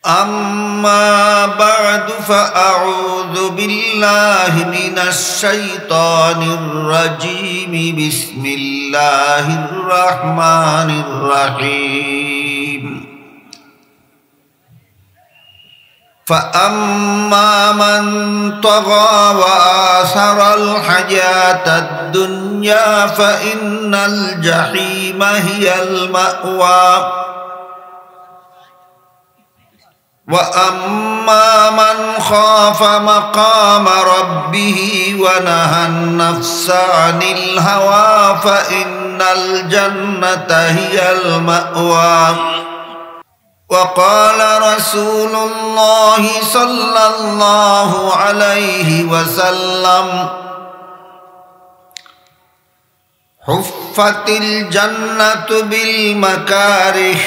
أما بعد فأعوذ بالله من الشيطان الرجيم بسم الله الرحمن الرحيم فأما من طغى وآثر الحياة الدنيا فإن الجحيم هي المأوى وأما من خاف مقام ربه ونهى النفس عن الهوى فإن الجنة هي المأوى وقال رسول الله صلى الله عليه وسلم حفت الجنة بالمكاره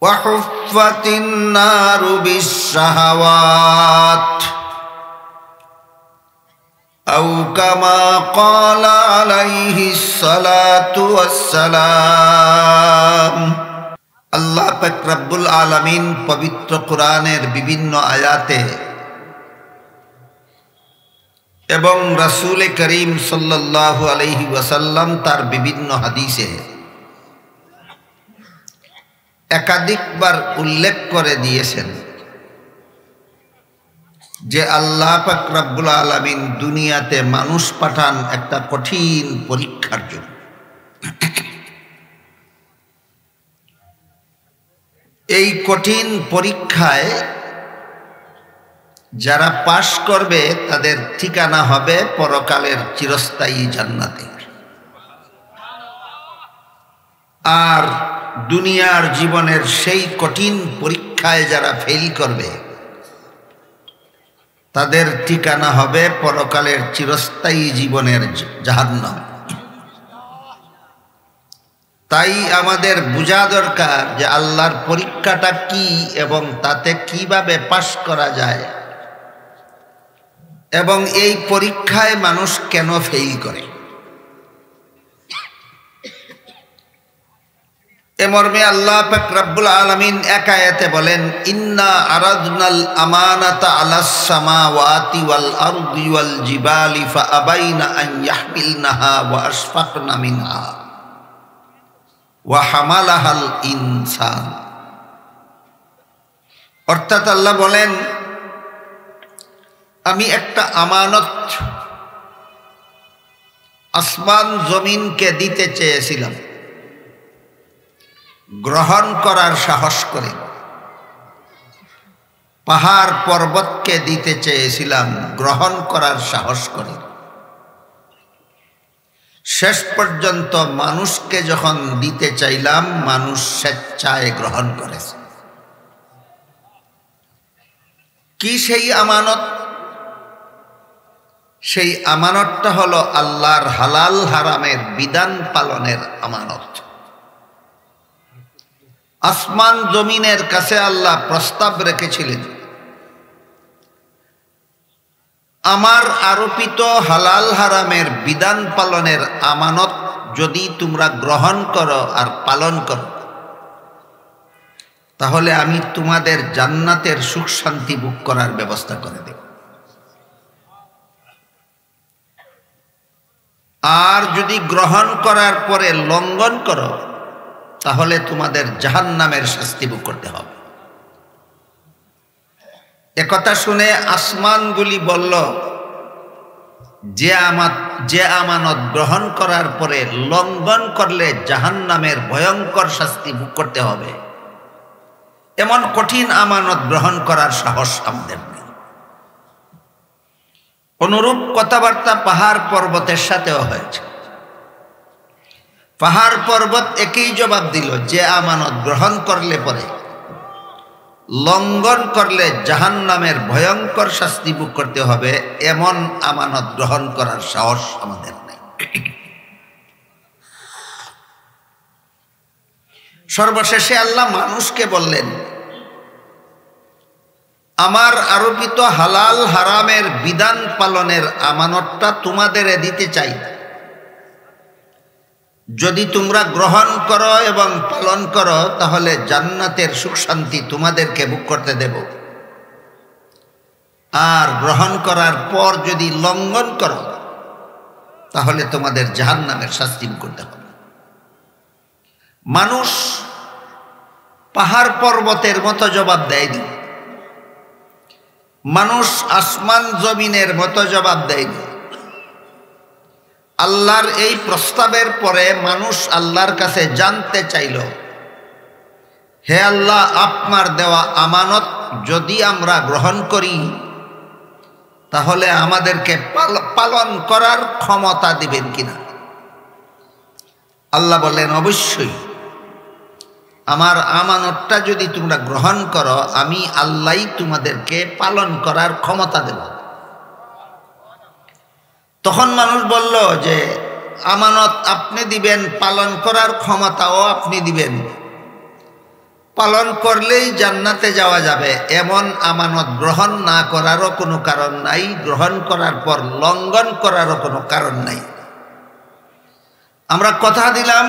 وحفت النار بالشهوات أو كما قال عليه الصلاة والسلام আল্লাহ পাক রব্বুল আলামিন পবিত্র কোরআনের বিভিন্ন আয়াতে এবং রাসূল করিম সাল্লাল্লাহু আলাইহি ওয়াসাল্লাম তার বিভিন্ন হাদিসে একাধিকবার উল্লেখ করে দিয়েছেন যে আল্লাহ পাক রব্বুল আলামিন দুনিয়াতে মানুষ পাঠান একটা কঠিন পরীক্ষার জন্য। এই কঠিন পরীক্ষায় যারা পাশ করবে তাদের ঠিকানা হবে পরকালের চিরস্থায়ী জান্নাতে। আর দুনিয়ার জীবনের সেই কঠিন পরীক্ষায় যারা ফেল করবে তাদের ঠিকানা হবে পরকালের চিরস্থায়ী জীবনের জাহান্নাম। তাই আমাদের বোঝা দরকার যে আল্লাহর পরীক্ষাটা কি এবং তাতে কিভাবে পাশ করা যায় এবং এই পরীক্ষায় মানুষ কেন ফেল করে। এ মর্মে আল্লাহ পাক রব্বুল আলামিন এক আয়াতে বলেন, ইন্না আরাদনাল আমানাতা আলাস সামাওয়াতি ওয়াল আরদি ওয়াল জিবালি ফাআবাইনা আন ইয়াহমিলনাহা ওয়া আশফাকনা মিনহা ওয়া হামালাহাল ইনসান। অর্থাৎ আল্লাহ বলেন, আমি একটা আমানত আসমান জমিনকে দিতে চেয়েছিলাম, গ্রহণ করার সাহস করে। পাহাড় পর্বতকে দিতে চেয়েছিলাম, গ্রহণ করার সাহস করে। শেষ পর্যন্ত মানুষকে যখন দিতে চাইলাম, মানুষ স্বেচ্ছায় গ্রহণ করেছে। কি সেই আমানত? সেই আমানতটা হলো আল্লাহর হালাল হারামের বিধান পালনের আমানত। আসমান জমিনের কাছে আল্লাহ প্রস্তাব রেখেছিলেন, আমার আরোপিত হালাল হারামের বিধান পালনের আমানত যদি তোমরা গ্রহণ করো আর পালন করো, তাহলে আমি তোমাদের জান্নাতের সুখ শান্তি ভোগ করার ব্যবস্থা করে দেব। আর যদি গ্রহণ করার পরে লঙ্ঘন করো, তাহলে তোমাদের জাহান্নামের শাস্তি ভোগ করতে হবে। একথা শুনে আসমানগুলি বলল, যে আমানত গ্রহণ করার পরে লঙ্ঘন করলে জাহান্নামের ভয়ঙ্কর শাস্তি ভোগ করতে হবে, এমন কঠিন আমানত গ্রহণ করার সাহস আমাদের নেই। অনুরূপ কথাবার্তা পাহাড় পর্বতের সাথেও হয়েছে। পাহাড় পর্বত একই জবাব দিল, যে আমানত গ্রহণ করলে পরে লঙ্ঘন করলে জাহান্নামের ভয়ঙ্কর শাস্তি ভোগ করতে হবে, এমন আমানত গ্রহণ করার সাহস আমাদের নেই। সর্বশেষে আল্লাহ মানুষকে বললেন, আমার আরোপিত হালাল হারামের বিধান পালনের আমানতটা তোমাদের দিতে চাই, যদি তোমরা গ্রহণ করো এবং পালন করো তাহলে জান্নাতের সুখ শান্তি তোমাদেরকে ভোগ করতে দেব, আর গ্রহণ করার পর যদি লঙ্ঘন করো তাহলে তোমাদের জাহান্নামের শাস্তি ভোগ করতে হবে। মানুষ পাহাড় পর্বতের মতো জবাব দেয়নি, মানুষ আসমান জমিনের মতো জবাব দেয়নি। আল্লাহর এই প্রস্তাবের পরে মানুষ আল্লাহর কাছে জানতে চাইল, হে আল্লাহ, আপনার দেওয়া আমানত যদি আমরা গ্রহণ করি তাহলে আমাদেরকে পালন করার ক্ষমতা দিবেন কিনা। আল্লাহ বললেন, অবশ্যই, আমার আমানতটা যদি তোমরা গ্রহণ করো আমি আল্লাহই তোমাদেরকে পালন করার ক্ষমতা দেব। তখন মানুষ বলল যে আমানত আপনি দিবেন, পালন করার ক্ষমতাও আপনি দিবেন, পালন করলেই জান্নাতে যাওয়া যাবে, এমন আমানত গ্রহণ না করারও কোনো কারণ নাই, গ্রহণ করার পর লঙ্ঘন করারও কোনো কারণ নাই। আমরা কথা দিলাম,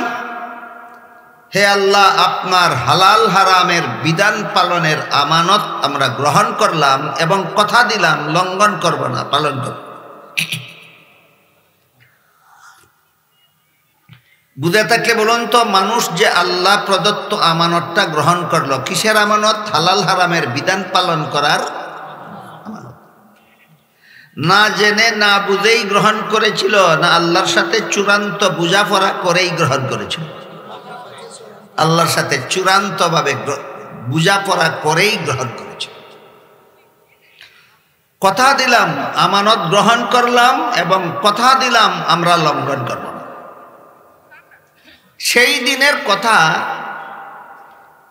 হে আল্লাহ, আপনার হালাল হারামের বিধান পালনের আমানত আমরা গ্রহণ করলাম এবং কথা দিলাম লঙ্ঘন করব না, পালন করব। বুঝে থাকলে বলুন তো, মানুষ যে আল্লাহ প্রদত্ত আমানতটা গ্রহণ করলো, কিসের আমানত? হালাল হারামের বিধান পালন করার আমানত। না জেনে না বুঝেই গ্রহণ করেছিল, না আল্লাহর সাথে চূড়ান্ত বুঝাপড়া করেই গ্রহণ করেছিল? আল্লাহর সাথে চূড়ান্তভাবে বুঝাপড়া করেই গ্রহণ করেছিল। কথা দিলাম, আমানত গ্রহণ করলাম এবং কথা দিলাম আমরা লঙ্ঘন করব না। সেই দিনের কথা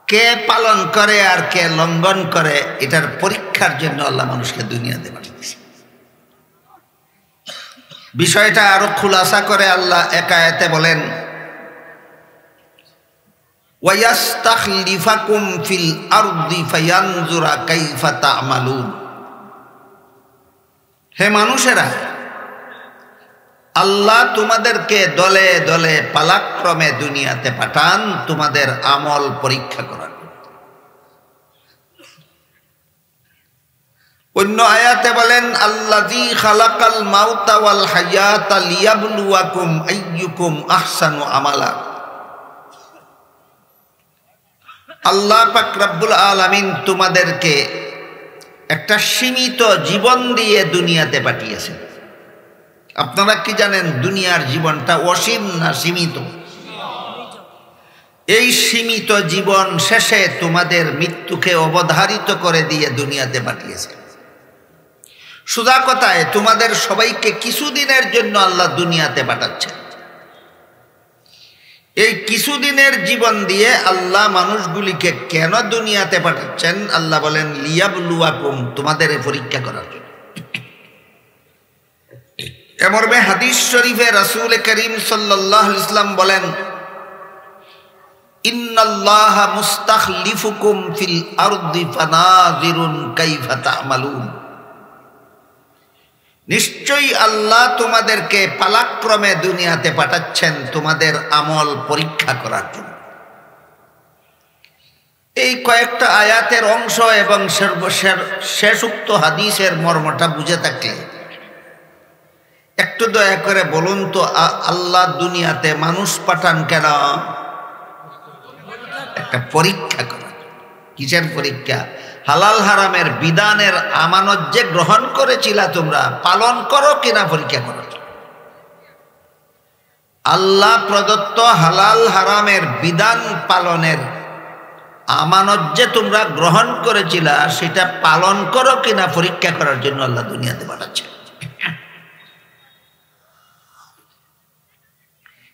কে পালন করে আর কে লঙ্ঘন করে, এটার পরীক্ষার জন্য আল্লাহ মানুষকে দুনিয়াতে পাঠিয়েছে। বিষয়টা আরো খুলাসা করে আল্লাহ এক আয়াতে বলেন, ওয়ায়াস্তাখলিফাকুম ফিল আরদি ফায়ানজুরা কাইফা তা'মালুন। হে মানুষেরা, আল্লাহ তোমাদেরকে দলে দলে পালাক্রমে দুনিয়াতে পাঠান তোমাদের আমল পরীক্ষা করার। অন্য আয়াতে বলেন, আল্লাযী খালাকাল মাউতা ওয়াল হায়াতা লিয়াবলুয়াকুম আইয়ুকুম আহসানু আমালা। আল্লাহ পাক রব্বুল আলামিন তোমাদেরকে একটা সীমিত জীবন দিয়ে দুনিয়াতে পাঠিয়েছেন। আপনারা কি জানেন দুনিয়ার জীবনটা অসীম না সীমিত? এই সীমিত জীবন শেষে তোমাদের মৃত্যুকে অবধারিত করে দিয়ে দুনিয়াতে পাঠিয়েছে। সোজা কথায় তোমাদের সবাইকে কিছুদিনের জন্য আল্লাহ দুনিয়াতে পাঠাচ্ছেন। এই কিছুদিনের জীবন দিয়ে আল্লাহ মানুষগুলিকে কেন দুনিয়াতে পাঠাচ্ছেন? আল্লাহ বলেন, লিয়াবলুয়াকুম, তোমাদের পরীক্ষা করার জন্য। এমর্মে হাদিস শরীফে রাসূল করিম সাল্লাল্লাহু আলাইহি ওয়াসাল্লাম বলেন, ইন্নাল্লাহা মুস্তাখলিফুকুম ফিল আরদি ফানাযিরুন কাইফা তা'মালুন। নিশ্চয়ই আল্লাহ তোমাদেরকে পালাক্রমে দুনিয়াতে পাঠাচ্ছেন তোমাদের আমল পরীক্ষা করার জন্য। এই কয়েকটা আয়াতের অংশ এবং শেষোক্ত হাদিসের মর্মটা বুঝে থাকলে একটু দয়া করে বলুন তো, আল্লাহ দুনিয়াতে মানুষ পাঠান কেন? একটা পরীক্ষা করা। কিসের পরীক্ষা? হালাল হারামের বিধানের আমানত যে গ্রহণ করেছিলা তোমরা, পালন করো কিনা পরীক্ষা করো। আল্লাহ প্রদত্ত হালাল হারামের বিধান পালনের আমানত যে তোমরা গ্রহণ করেছিলা, সেটা পালন করো কিনা পরীক্ষা করার জন্য আল্লাহ দুনিয়াতে পাঠাচ্ছে।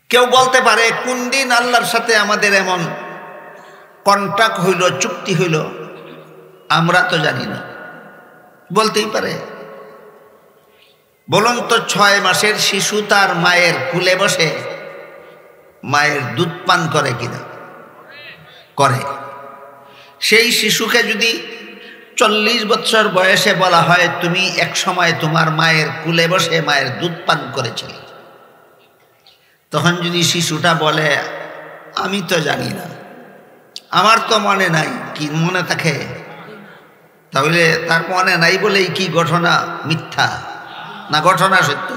কেউ বলতে পারে, কোন দিন আল্লাহর সাথে আমাদের এমন কন্ট্রাক্ট হইল, চুক্তি হইল, আমরা তো জানি না। বলতেই পারে। বলুন তো, 6 মাসের শিশু তার মায়ের কোলে বসে মায়ের দুধ পান করে কিনা? করে। সেই শিশুকে যদি 40 বছর বয়সে বলা হয়, তুমি এক সময় তোমার মায়ের কোলে বসে মায়ের দুধ পান করেছিলে, তখন যদি শিশুটা বলে আমি তো জানি না, আমার তো মনে নাই, কি মনে থাকে? তাহলে তার মনে নাই বলেই কি ঘটনা মিথ্যা না ঘটনা সত্য?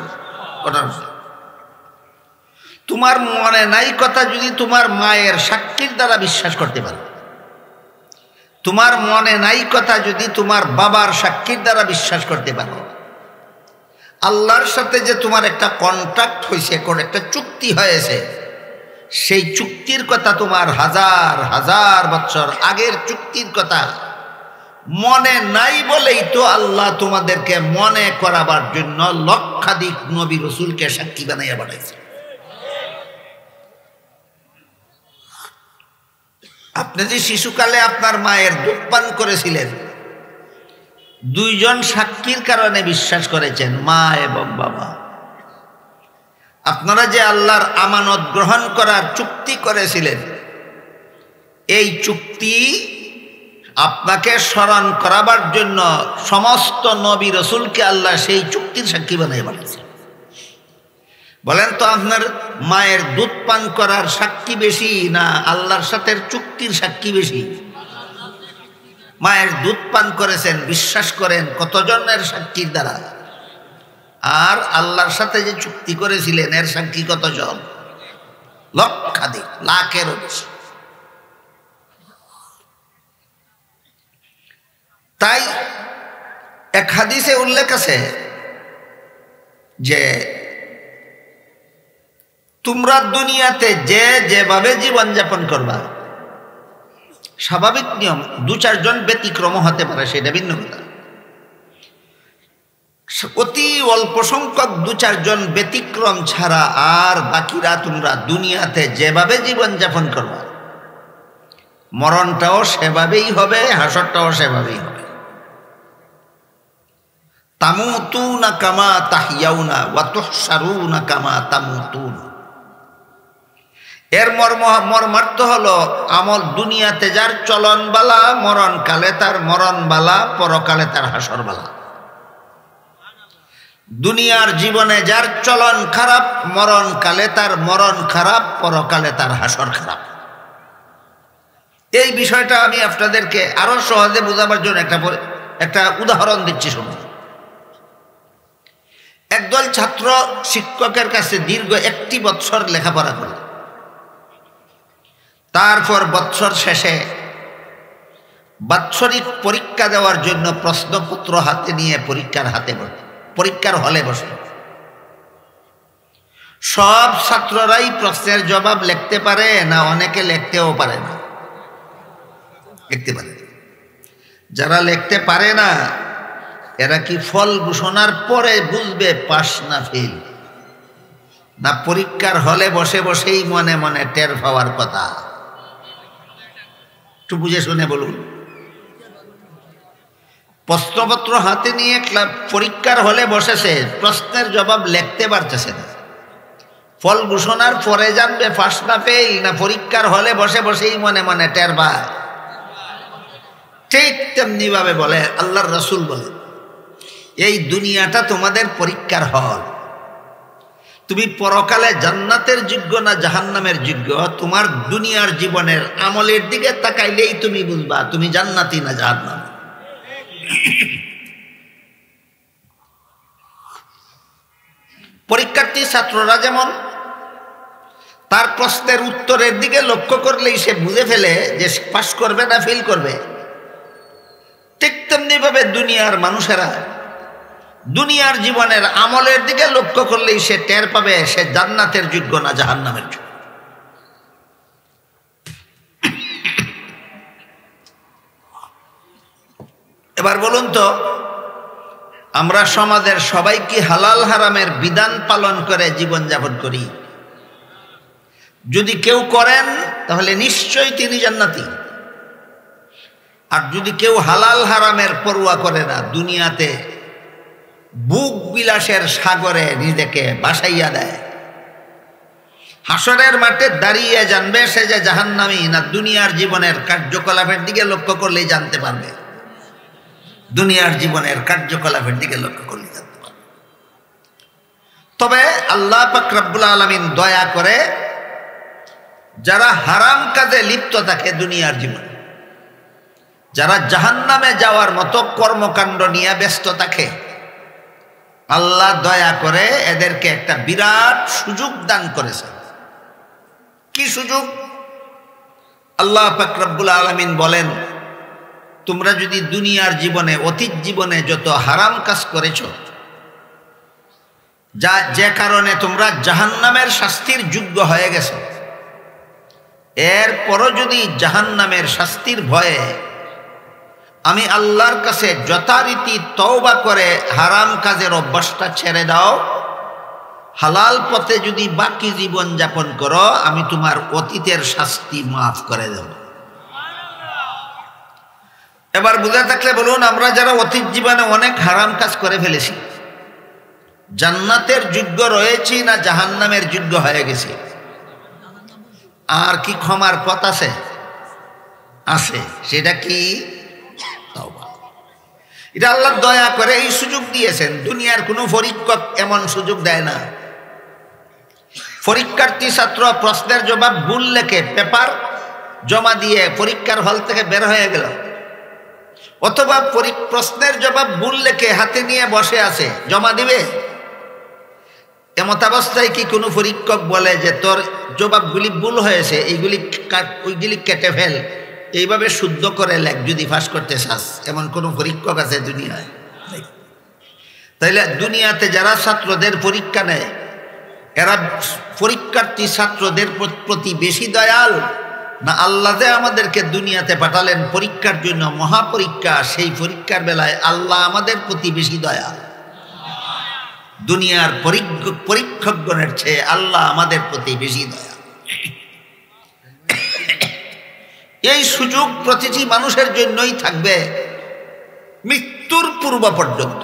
ঘটনা সত্য। তোমার মনে নাই কথা যদি তোমার মায়ের সাক্ষীর দ্বারা বিশ্বাস করতে পারো, তোমার মনে নাই কথা যদি তোমার বাবার সাক্ষীর দ্বারা বিশ্বাস করতে পারো, আল্লাহর সাথে যে তোমার একটা কন্ট্রাক্ট হয়েছে, একটা চুক্তি হয়েছে, সেই চুক্তির কথা তোমার হাজার হাজার বছর আগের চুক্তির কথা মনে নাই বলেই তো আল্লাহ তোমাদেরকে মনে করাবার জন্য লক্ষাধিক নবী রাসূলকে সাক্ষী বানাইয়া পাঠাইছে। আপনি যে শিশুকালে আপনার মায়ের দুধ পান করেছিলেন, দুইজন সাক্ষীর কারণে বিশ্বাস করেছেন, মা এবং বাবা। আপনারা যে আল্লাহর আমানত গ্রহণ করার চুক্তি করেছিলেন, এই চুক্তি আপনাকে স্মরণ করাবার জন্য সমস্ত নবী রাসূলকে আল্লাহ সেই চুক্তির সাক্ষী বানিয়ে পাঠিয়েছে। বলেন তো, আপনার মায়ের দুধ পান করার সাক্ষী বেশি না আল্লাহর সাথে চুক্তির সাক্ষী বেশি? মায়ের দুধ পান করেছেন, বিশ্বাস করেন কতজনের সাক্ষীর দ্বারা, আর আল্লাহর সাথে যে চুক্তি করেছিলেন এর সাক্ষী কতজন? লক্ষাধিক, লাখেরও বেশি। তাই এক হাদিসে উল্লেখ আছে যে তোমরা দুনিয়াতে যে যেভাবে জীবনযাপন করবা, স্বাভাবিক নিয়ম, দু চারজন ব্যতিক্রম হতে পারে, সেটা ভিন্ন কথা। অতি অল্প সংখ্যক দু চারজন ব্যতিক্রম ছাড়া আর বাকিরা তোমরা দুনিয়াতে যেভাবে জীবনযাপন করবা, মরণটাও সেভাবেই হবে, হাসরটাও সেভাবেই হবে। তামুতুনা কামা তাহইয়াউনা ওয়া তুহশারুনা কামা তামুতুন। এর মর্মার্থ হলো, আমল দুনিয়াতে যার চলন বালা, মরণকালে তার মরণ বালা, পরকালে তার হাসর বালা। দুনিয়ার জীবনে যার চলন খারাপ, মরণকালে তার মরণ খারাপ, পরকালে তার হাসর খারাপ। এই বিষয়টা আমি আপনাদেরকে আরো সহজে বোঝাবার জন্য একটা উদাহরণ দিচ্ছি, শুনুন। একদল ছাত্র শিক্ষকের কাছে দীর্ঘ 1 বৎসর লেখাপড়া করে, তারপর বৎসর শেষে বাৎসরিক পরীক্ষা দেওয়ার জন্য প্রশ্নপত্র হাতে নিয়ে পরীক্ষার হলে বসে। সব ছাত্ররাই প্রশ্নের জবাব লিখতে পারে না, অনেকে লিখতেও পারে না। লিখতে পারে, যারা লিখতে পারে না এরা কি ফল ঘোষণার পরে বুঝবে পাস না ফেল, না পরীক্ষার হলে বসে বসেই মনে মনে টের পাওয়ার কথা? একটু বুঝে শুনে বলুন। প্রশ্নপত্র হাতে নিয়ে পরীক্ষার হলে বসেছে, প্রশ্নের জবাব লিখতে পারতেছে না, ফল ঘোষণার পরে জানবে পাস না ফেল, না পরীক্ষার হলে বসে বসেই মনে মনে টের পায়? ঠিক তেমনি ভাবে বলে আল্লাহর রাসূল বলে, এই দুনিয়াটা তোমাদের পরীক্ষার হল। তুমি পরকালে জান্নাতের যোগ্য না জাহান্নামের যোগ্য, তোমার দুনিয়ার জীবনের আমলের দিকে তাকাইলেই তুমি বুঝবা তুমি জান্নাতি না জাহান্নামী। পরীক্ষার্থী ছাত্ররা যেমন তার প্রশ্নের উত্তরের দিকে লক্ষ্য করলেই সে বুঝে ফেলে যে পাস করবে না ফেল করবে, ঠিক তেমনি ভাবে দুনিয়ার মানুষেরা দুনিয়ার জীবনের আমলের দিকে লক্ষ্য করলেই সে টের পাবে সে জান্নাতের যোগ্য না জাহান্নামের যোগ্য। এবার বলুন তো, আমরা সমাজের সবাই কি হালাল হারামের বিধান পালন করে জীবনযাপন করি? যদি কেউ করেন তাহলে নিশ্চয়ই তিনি জান্নাতি। আর যদি কেউ হালাল হারামের পরোয়া করে না, দুনিয়াতে বুক বিলাসের সাগরে নিজেকে ভাসাইয়া দেয়, হাসরের মাঠে দাঁড়িয়ে জানবে সে যে জাহান্নামী না দুনিয়ার জীবনের কার্যকলাপের দিকে লক্ষ্য করলেই জানতে পারবে। দুনিয়ার জীবনের কার্যকলাপের দিকে লক্ষ্য করলেই জানতে পারবে। তবে আল্লাহ পাক রব্বুল আলামিন দয়া করে যারা হারাম কাজে লিপ্ত থাকে দুনিয়ার জীবনে, যারা জাহান্নামে যাওয়ার মতো কর্মকাণ্ড নিয়ে ব্যস্ত থাকে, আল্লাহ দয়া করে এদেরকে একটা বিরাট সুযোগ দান করেছে। কি সুযোগ? আল্লাহ পাক রব্বুল আলামিন বলেন, তোমরা যদি দুনিয়ার জীবনে, অতীত জীবনে যত হারাম কাজ করেছো, যে কারণে তোমরা জাহান্নামের শাস্তির যোগ্য হয়ে গেছো, এরপরও যদি জাহান্নামের শাস্তির ভয়ে আমি আল্লাহর কাছে যথারীতি তওবা করে হারাম কাজের অভ্যাসটা ছেড়ে দাও, হালাল পথে যদি বাকি জীবন যাপন করো, আমি তোমার অতীতের শাস্তি মাফ করে দেব। এবার বুঝে থাকলে বলুন, আমরা যারা অতীত জীবনে অনেক হারাম কাজ করে ফেলেছি, জান্নাতের যোগ্য রয়েছি না জাহান্নামের যোগ্য হয়ে গেছি? আর কি ক্ষমার পথ আছে? আছে। সেটা কি? তওবা। এটা আল্লাহ দয়া করে এই সুযোগ দিয়েছেন। দুনিয়ার কোনো পরীক্ষক এমন সুযোগ দেয় না। পরীক্ষার্থী ছাত্র প্রশ্নের জবাব ভুল লেখে পেপার জমা দিয়ে পরীক্ষার হল থেকে বের হয়ে গেল, অথবা প্রশ্নের জবাব ভুল লেখে হাতে নিয়ে বসে আছে, জমা দিবে। এমতাবস্থায় কি কোনো পরীক্ষক বলে যে তোর জবাবগুলি ভুল হয়েছে, ওইগুলি কেটে ফেল, এইভাবে শুদ্ধ করে লেখ যদি পাস করতে চাস? এমন কোনো পরীক্ষক আছে দুনিয়ায়? তাইলে দুনিয়াতে যারা ছাত্রদের পরীক্ষা নেয়, এরা পরীক্ষার্থী ছাত্রদের প্রতি বেশি দয়াল, না আল্লাহ যে আমাদেরকে দুনিয়াতে পাঠালেন পরীক্ষার জন্য, মহাপরীক্ষা, সেই পরীক্ষার বেলায় আল্লাহ আমাদের প্রতি বেশি দয়াল? দুনিয়ার পরীক্ষকগণের চেয়ে আল্লাহ আমাদের প্রতি বেশি দয়াল। এই সুযোগ প্রতিটি মানুষের জন্যই থাকবে মৃত্যুর পূর্ব পর্যন্ত।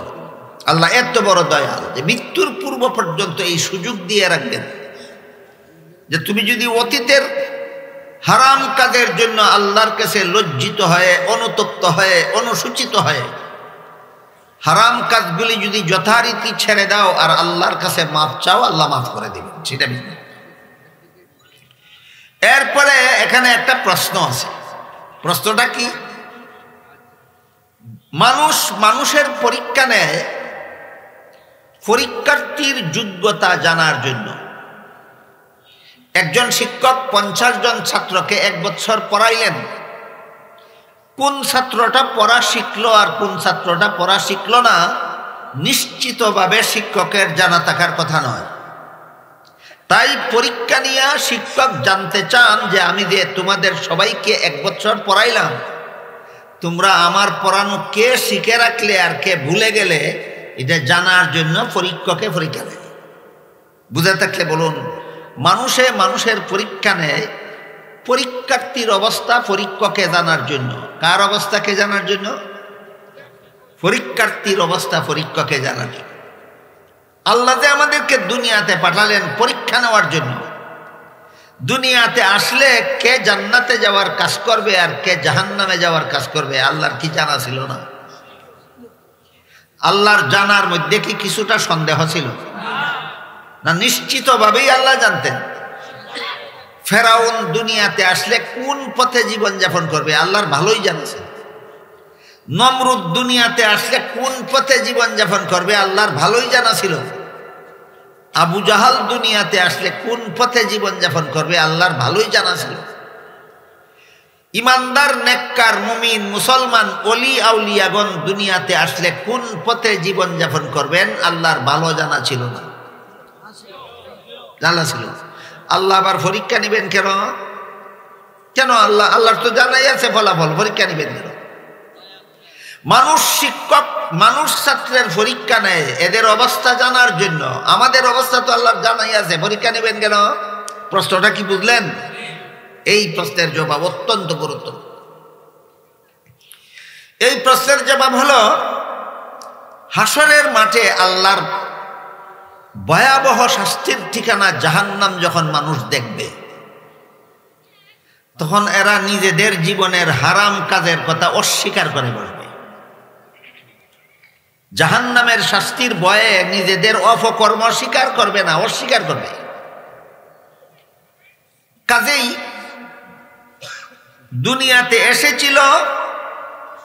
আল্লাহ এত বড় দয়াল যে মৃত্যুর পূর্ব পর্যন্ত এই সুযোগ দিয়ে রাখবেন যে তুমি যদি অতীতের হারাম কাজের জন্য আল্লাহর কাছে লজ্জিত হয়ে, অনুতপ্ত হয়ে, অনুসূচিত হয়ে হারাম কাজগুলি যদি যথারীতি ছেড়ে দাও আর আল্লাহর কাছে মাফ চাও, আল্লাহ মাফ করে দিবেন। সেটা বিষয়। এরপরে এখানে একটা প্রশ্ন আছে। প্রশ্নটা কি? মানুষের পরীক্ষা নেয় পরীক্ষার্থীর যোগ্যতা জানার জন্য। একজন শিক্ষক 50 জন ছাত্রকে 1 বছর পড়াইলেন, কোন ছাত্রটা পড়া শিখলো আর কোন ছাত্রটা পড়া শিখলো না নিশ্চিতভাবে শিক্ষকের জানা থাকার কথা নয়। তাই পরীক্ষা নিয়ে শিক্ষক জানতে চান যে আমি যে তোমাদের সবাইকে 1 বছর পড়াইলাম, তোমরা আমার পড়ানো কে শিখে রাখলে আর কে ভুলে গেলে, এটা জানার জন্য পরীক্ষকে পরীক্ষা নেয়। বুঝে থাকলে বলুন, মানুষের পরীক্ষা নেয় পরীক্ষার্থীর অবস্থা পরীক্ষকে জানার জন্য। কার অবস্থাকে জানার জন্য? পরীক্ষার্থীর অবস্থা পরীক্ষকে জানার জন্য। আল্লাহ যে আমাদেরকে দুনিয়াতে পাঠালেন পরীক্ষা নেওয়ার জন্য, দুনিয়াতে আসলে কে জান্নাতে যাওয়ার কাজ করবে আর কে জাহান্নামে যাওয়ার কাজ করবে আল্লাহর কি জানা ছিল না? আল্লাহর জানার মধ্যে কি কিছুটা সন্দেহ ছিল না? নিশ্চিতভাবেই আল্লাহ জানতেন। ফেরাউন দুনিয়াতে আসলে কোন পথে জীবন যাপন করবে আল্লাহর ভালোই জানা ছিল। নমরুদ দুনিয়াতে আসলে কোন পথে জীবন যাপন করবে আল্লাহর ভালোই জানা ছিল। আবু জাহাল দুনিয়াতে আসলে কোন পথে জীবন যাপন করবে আল্লাহর ভালোই জানা ছিল। ইমানদার, নেককার, মুমিন, মুসলমান, ওলি আউলিয়াগণ দুনিয়াতে আসলে কোন পথে জীবন যাপন করবেন আল্লাহর ভালো জানা ছিল না? জানা ছিল। আল্লাহ আবার পরীক্ষা নেবেন কেন? আল্লাহর তো জানাই আছে ফলাফল, পরীক্ষা নেবেন কেন? মানুষ ছাত্রের পরীক্ষা নেয় এদের অবস্থা জানার জন্য। আমাদের অবস্থা তো আল্লাহর জানাই আছে, পরীক্ষা নেবেন কেন? প্রশ্নটা কি বুঝলেন? এই প্রশ্নের জবাব অত্যন্ত গুরুত্বপূর্ণ। এই প্রশ্নের জবাব হলো, হাসরের মাঠে আল্লাহর ভয়াবহ শাস্তির ঠিকানা জাহান্নাম যখন মানুষ দেখবে, তখন এরা নিজেদের জীবনের হারাম কাজের কথা অস্বীকার করে বসবে। জাহান্নামের শাস্তির ভয়ে নিজেদের অপকর্ম স্বীকার করবে না, অস্বীকার করবে। কাজেই দুনিয়াতে এসেছিল,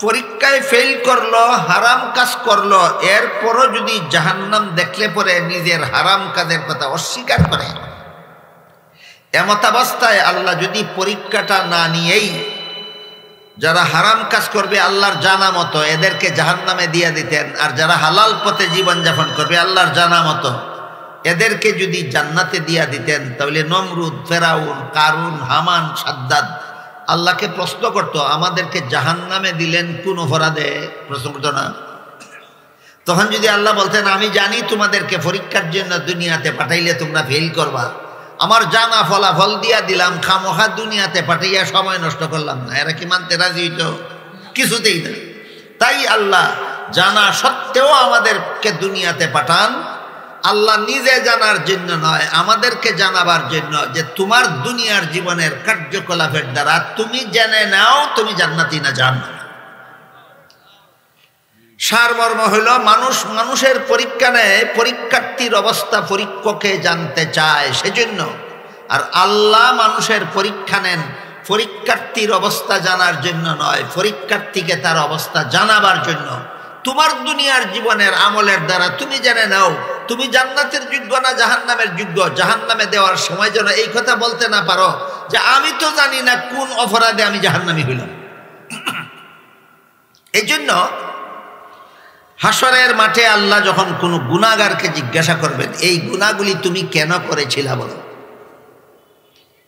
পরীক্ষায় ফেল করলো, হারাম কাজ করলো, এরপরও যদি জাহান্নাম দেখলে পরে নিজের হারাম কাজের কথা অস্বীকার করে, এমত অবস্থায় আল্লাহ যদি পরীক্ষাটা না নিয়েই যারা হারাম কাজ করবে আল্লাহর জানা মতো এদেরকে জাহান্নামে দিয়ে দিতেন, আর যারা হালাল পথে জীবনযাপন করবে আল্লাহর জানা মতো এদেরকে যদি জান্নাতে দিয়া দিতেন, তাহলে নমরুদ, ফেরাউন, কারুন, হামান, সাদ্দাদ আল্লাহকে প্রশ্ন করতো, আমাদেরকে জাহান্নামে দিলেন কোন অপরাধে? প্রশ্ন করতো না? তখন যদি আল্লাহ বলতেন, আমি জানি তোমাদেরকে পরীক্ষার জন্য দুনিয়াতে পাঠাইলে তোমরা ফেল করবা, আমার জানা ফলাফল দিয়া দিলাম, খামোখা দুনিয়াতে পাঠাইয়া সময় নষ্ট করলাম না, এরা কি মানতে রাজি হইতো? কিছুতেই না। তাই আল্লাহ জানা সত্ত্বেও আমাদেরকে দুনিয়াতে পাঠান, আল্লাহ নিজে জানার জন্য নয়, আমাদেরকে জানাবার জন্য যে তোমার দুনিয়ার জীবনের কার্যকলাপের দ্বারা তুমি জেনে নাও তুমি জান্নাতি না জান্নাত। সারমর্ম হইল মানুষের পরীক্ষা নেয়, পরীক্ষার্থীর অবস্থা পরীক্ষককে জানতে চায় সেজন্য, আর আল্লাহ মানুষের পরীক্ষা নেন পরীক্ষার্থীর অবস্থা জানার জন্য নয়, পরীক্ষার্থীকে তার অবস্থা জানাবার জন্য। তোমার দুনিয়ার জীবনের আমলের দ্বারা তুমি জেনে নাও তুমি জান্নাতের যোগ্য না জাহান্নামের যোগ্য। জাহান্নামে দেওয়ার সময় যেন এই কথা বলতে না পারো যে আমি তো জানি না কোন অপরাধে আমি জাহান্নামী হইলাম। এই জন্য হাসরের মাঠে আল্লাহ যখন কোনো গুনাহগারকে জিজ্ঞাসা করবেন, এই গুনাহগুলি তুমি কেন করেছিলা বলো,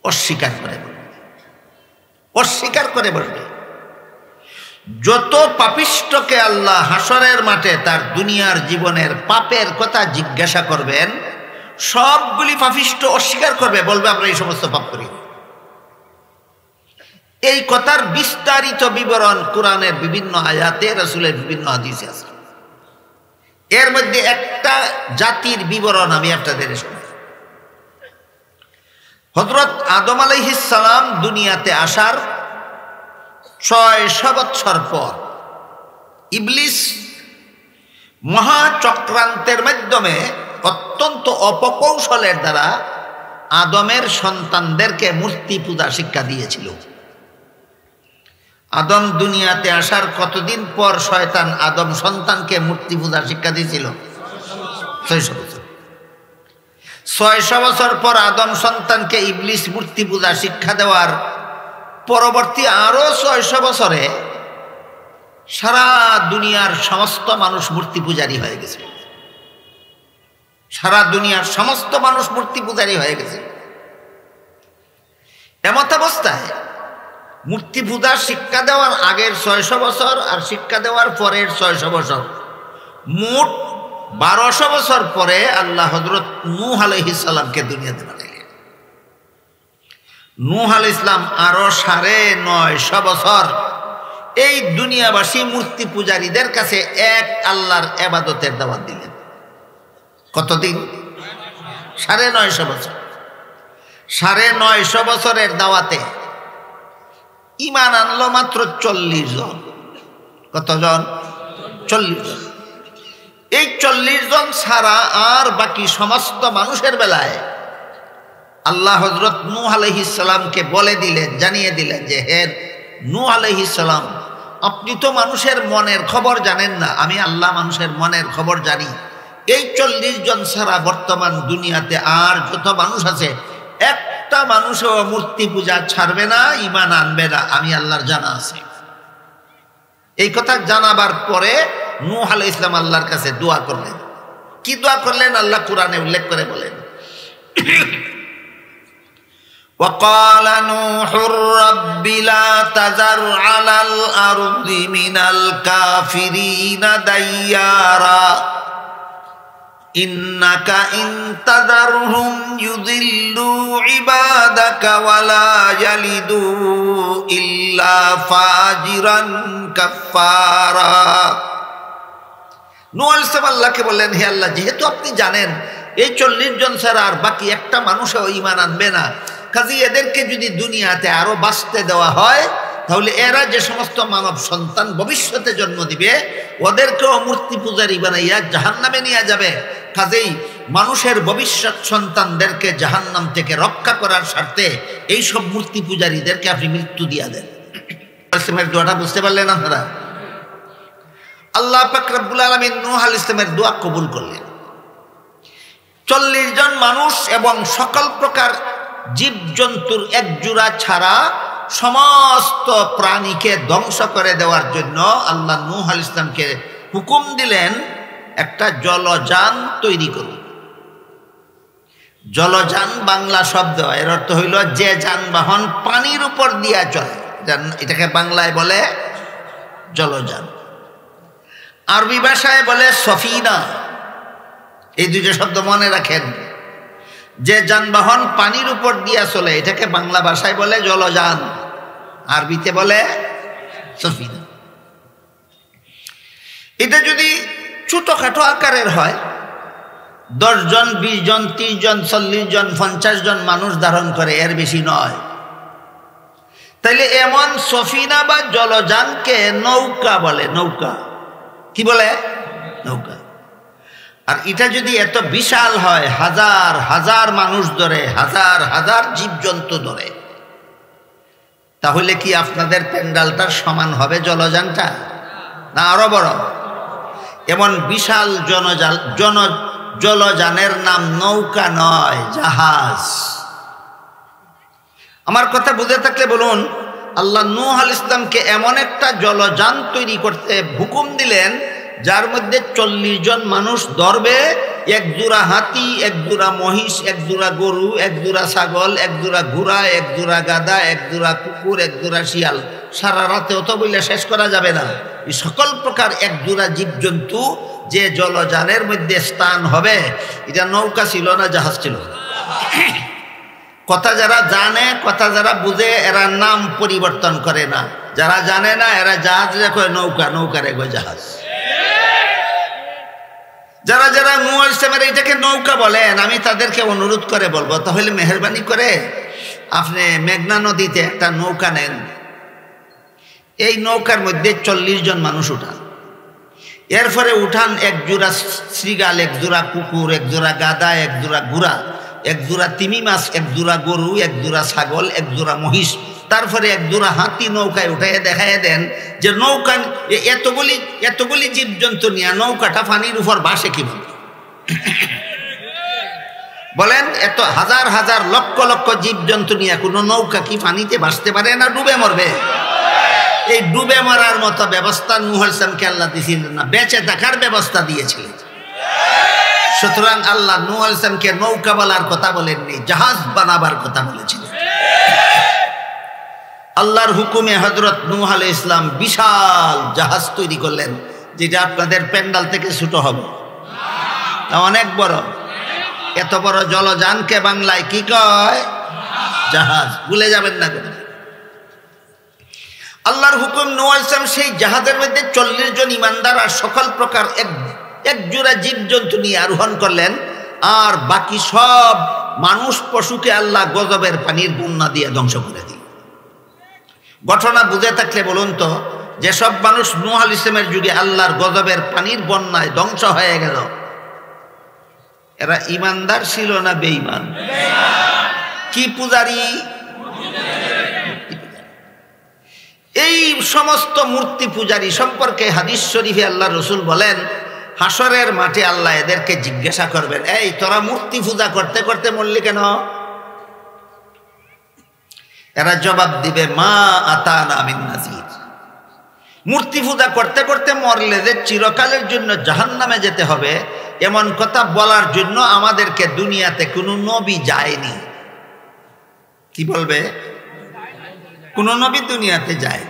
অস্বীকার করে বলবে, অস্বীকার করে বলবে। যত পাপিষ্ঠকে আল্লাহ হাসরের মাঠে তার দুনিয়ার জীবনের পাপের কথা জিজ্ঞাসা করবেন, সবগুলি পাপিষ্ঠ অস্বীকার করবে, বলবে আমরা এই সমস্ত পাপ করি। এই কথার বিস্তারিত বিবরণ কোরআনের বিভিন্ন আয়াতে, রাসূলের বিভিন্ন হাদিসে আছে। এর মধ্যে একটা জাতির বিবরণ আমি আপনাদের শোনাই। হযরত আদম আলাইহিস সালাম দুনিয়াতে আসার 600 বৎসর পর ইবলিস মহাচক্রান্তের মাধ্যমে অত্যন্ত অপকৌশলের দ্বারা আদমের সন্তানদেরকে মূর্তি পূজা শিক্ষা দিয়েছিল। আদম দুনিয়াতে আসার কতদিন পর শয়তান আদম সন্তানকে মূর্তি পূজা শিক্ষা দিয়েছিল? 600 বছর। 600 বছর পর আদম সন্তানকে ইবলিস মূর্তি পূজা শিক্ষা দেওয়ার পরবর্তী আরো 600 বছরে সারা দুনিয়ার সমস্ত মানুষ মূর্তি পূজারী হয়ে গেছে। সারা দুনিয়ার সমস্ত মানুষ মূর্তি পূজারী হয়ে গেছে। এমত অবস্থায় মূর্তি পূজা শিক্ষা দেওয়ার আগের 600 বছর আর শিক্ষা দেওয়ার পরের 600 বছর, মোট 1200 বছর পরে আল্লাহ হযরত নূহ আলাইহিস সালামকে দুনিয়াতে পাঠাইলেন। নূহ আলাইহিস সালাম আরো 950 বছর এই দুনিয়াবাসী মূর্তি পূজারীদের কাছে এক আল্লাহর ইবাদতের দাওয়াত দিলেন। কতদিন? 950 বছর। 950 বছরের দাওয়াতে ঈমান আনলো মাত্র 40 জন। কতজন? 40 জন। এই 40 জন ছাড়া আর বাকি সমস্ত মানুষের বেলায় আল্লাহ হযরত নূহ আলাইহিস সালামকে বলে দিলেন, জানিয়ে দিলেন যে হে নূহ আলাইহিস সালাম, আপনি তো মানুষের মনের খবর জানেন না, আমি আল্লাহ মানুষের মনের খবর জানি। এই 40 জন ছাড়া বর্তমান দুনিয়াতে আর যত মানুষ আছে একটা মানুষও মূর্তি পূজা ছাড়বে না, ঈমান আনবে না, আমি আল্লাহর জানা আছে। এই কথা জানাবার পরে নূহ আলাইহিস সালাম আল্লাহর কাছে দোয়া করলেন। কি দোয়া করলেন আল্লাহ কোরআনে উল্লেখ করে বলেন, وقال نوح رب لا تذر على الأرض من الكافرين ديارا إنك إن تذرهم يضلوا عبادك ولا يلدوا إلا فاجرا كفارا। নূহ আলাইহিস সালাম আল্লাহকে বললেন, হে আল্লাহ, যেহেতু আপনি জানেন এই 40 জন ছাড়া আর বাকি একটা মানুষও ঈমান আনবে না, কাজে এদেরকে যদি দুনিয়াতে আরো বাঁচতে দেওয়া হয় তাহলে এরা যে সমস্ত মানব সন্তান ভবিষ্যতে জন্ম দিবে ওদেরকেও মূর্তি পূজারী বানাইয়া জাহান্নামে নিয়ে যাবে। কাজেই মানুষের ভবিষ্যৎ সন্তানদেরকে জাহান্নাম থেকে রক্ষা করার স্বার্থে এইসব মূর্তি পূজারীদেরকে আপনি মৃত্যু দিয়া দেন। ইসলামের দোয়াটা বুঝতে পারলেন আপনারা? আল্লাহ পাক রব্বুল আলামিন নূহ আলাইহিস সালামের দোয়া কবুল করলেন। 40 জন মানুষ এবং সকল প্রকার জীবজন্তুর একজোড়া ছাড়া সমস্ত প্রাণীকে ধ্বংস করে দেওয়ার জন্য আল্লাহ নূহ আলাইহিস সালামকে হুকুম দিলেন একটা জলযান তৈরি করুন। জলযান বাংলা শব্দ, এর অর্থ হইল যে যানবাহন পানির উপর দিয়া চলে, এটাকে বাংলায় বলে জলযান, আরবি ভাষায় বলে সফিনা। এই দুইটা শব্দ মনে রাখেন। যে যানবাহন পানির উপর দিয়া চলে এটাকে বাংলা ভাষায় বলে জলযান, আরবিতে বলে সফিনা। এটা যদি ছোটখাটো আকারের হয়, 10 জন 20 জন 30 জন 40 জন 50 জন মানুষ ধারণ করে, এর বেশি নয়, তাইলে এমন সফিনা বা জলযানকে নৌকা বলে। নৌকা কি বলে? নৌকা। আর এটা যদি এত বিশাল হয়, হাজার হাজার মানুষ ধরে, হাজার হাজার জীবজন্তু ধরে, তাহলে কি আপনাদের প্যান্ডালটার সমান হবে জলযানটা? না আরো বড়? এমন বিশাল জলযানের নাম নৌকা নয়, জাহাজ। আমার কথা বুঝে থাকলে বলুন, আল্লাহ নূহ আলাইহিস সালামকে এমন একটা জলযান তৈরি করতে হুকুম দিলেন যার মধ্যে 40 জন মানুষ ধরবে, 1 জোড়া হাতি, 1 জোড়া মহিষ, 1 জোড়া গরু, 1 জোড়া ছাগল, 1 জোড়া ঘোড়া, 1 জোড়া গাধা, 1 জোড়া কুকুর, 1 জোড়া শিয়াল। সারা রাতে অত বইলে শেষ করা যাবে না। এই সকল প্রকার 1 জোড়া জীবজন্তু যে জলযানের মধ্যে স্থান হবে। এটা নৌকা ছিল না জাহাজ ছিল? কথা যারা জানে, কথা যারা বুঝে, এরা নাম পরিবর্তন করে না। যারা জানে না এরা জাহাজ রেখে নৌকা, নৌকা রেখে জাহাজ। যারা যারা নূহ আলাইহিস সালামের এটাকে নৌকা বলেন, আমি তাদেরকে অনুরোধ করে বলবো, তাহলে মেহেরবানি করে আপনি মেঘনা নদীতে একটা নৌকা নেন, এই নৌকার মধ্যে 40 জন মানুষ উঠান, এরপরে উঠান 1 জোড়া শ্রীগাল, 1 জোড়া কুকুর, 1 জোড়া গাধা, 1 জোড়া ঘোড়া, 1 জোড়া তিমি মাছ, 1 জোড়া গরু, 1 জোড়া ছাগল, 1 জোড়া মহিষ, তারপরে 1 জোড়া হাতি নৌকায় উঠাইয়া দেখাইয়া দেন যে নৌকা এতগুলি জীবজন্তু নিয়ে নৌকাটা পানির উপর ভাসে কিভাবে? বলেন, এত হাজার হাজার লক্ষ লক্ষ জীবজন্তু নিয়ে কোনো নৌকা কি পানিতে ভাসতে পারে না? ডুবে মরবে। এই ডুবে মরার মতো ব্যবস্থা নূহ আলাইহিস সালামকে আল্লাহ দিয়েছিলেন না, বেঁচে থাকার ব্যবস্থা দিয়েছিলেন। সুতরাং আল্লাহ নূহ আলাইহিস সালামকে নৌকা বলার কথা বলেননি, জাহাজ বানাবার কথা বলেছিলেন। আল্লাহর হুকুমে হযরত নূহ আলাইহিস সালাম বিশাল জাহাজ তৈরি করলেন, যেটা আপনাদের প্যান্ডাল থেকে ছোট হবে, তা অনেক বড়। এত বড় জলযানকে বাংলায় কি কয়? জাহাজ। ভুলে যাবেন না। আল্লাহর হুকুম, নূহ আলাইহিস সালাম সেই জাহাজের মধ্যে 40 জন ইমানদার আর সকল প্রকার এক জোড়া জীবজন্তু নিয়ে আরোহণ করলেন। আর বাকি সব মানুষ পশুকে আল্লাহ গজবের পানির বন্যা দিয়ে ধ্বংস করে দিল। ঘটনা বুঝে থাকলে বলুন তো, যেসব মানুষ নূহ আলাইহিস সালামের যুগে আল্লাহর গজবের পানির বন্যায় ধ্বংস হয়ে গেল, এরা ইমানদার ছিল না বেঈমান? কি পূজারী? এই সমস্ত মূর্তি পূজারী সম্পর্কে হাদিস শরীফে আল্লাহ রসুল বলেন, হাসরের মাঠে আল্লাহ এদেরকে জিজ্ঞাসা করবেন, এই তোরা মূর্তি পূজা করতে করতে মরলি কেন? এরা জবাব দিবে, মা আতানা মিন নাযীর। মূর্তি পূজা করতে করতে মরলে যে চিরকালের জন্য জাহান্নামে যেতে হবে, এমন কথা বলার জন্য আমাদেরকে দুনিয়াতে কোনো নবী যায়নি। কি বলবে? কোনো নবী দুনিয়াতে যায়।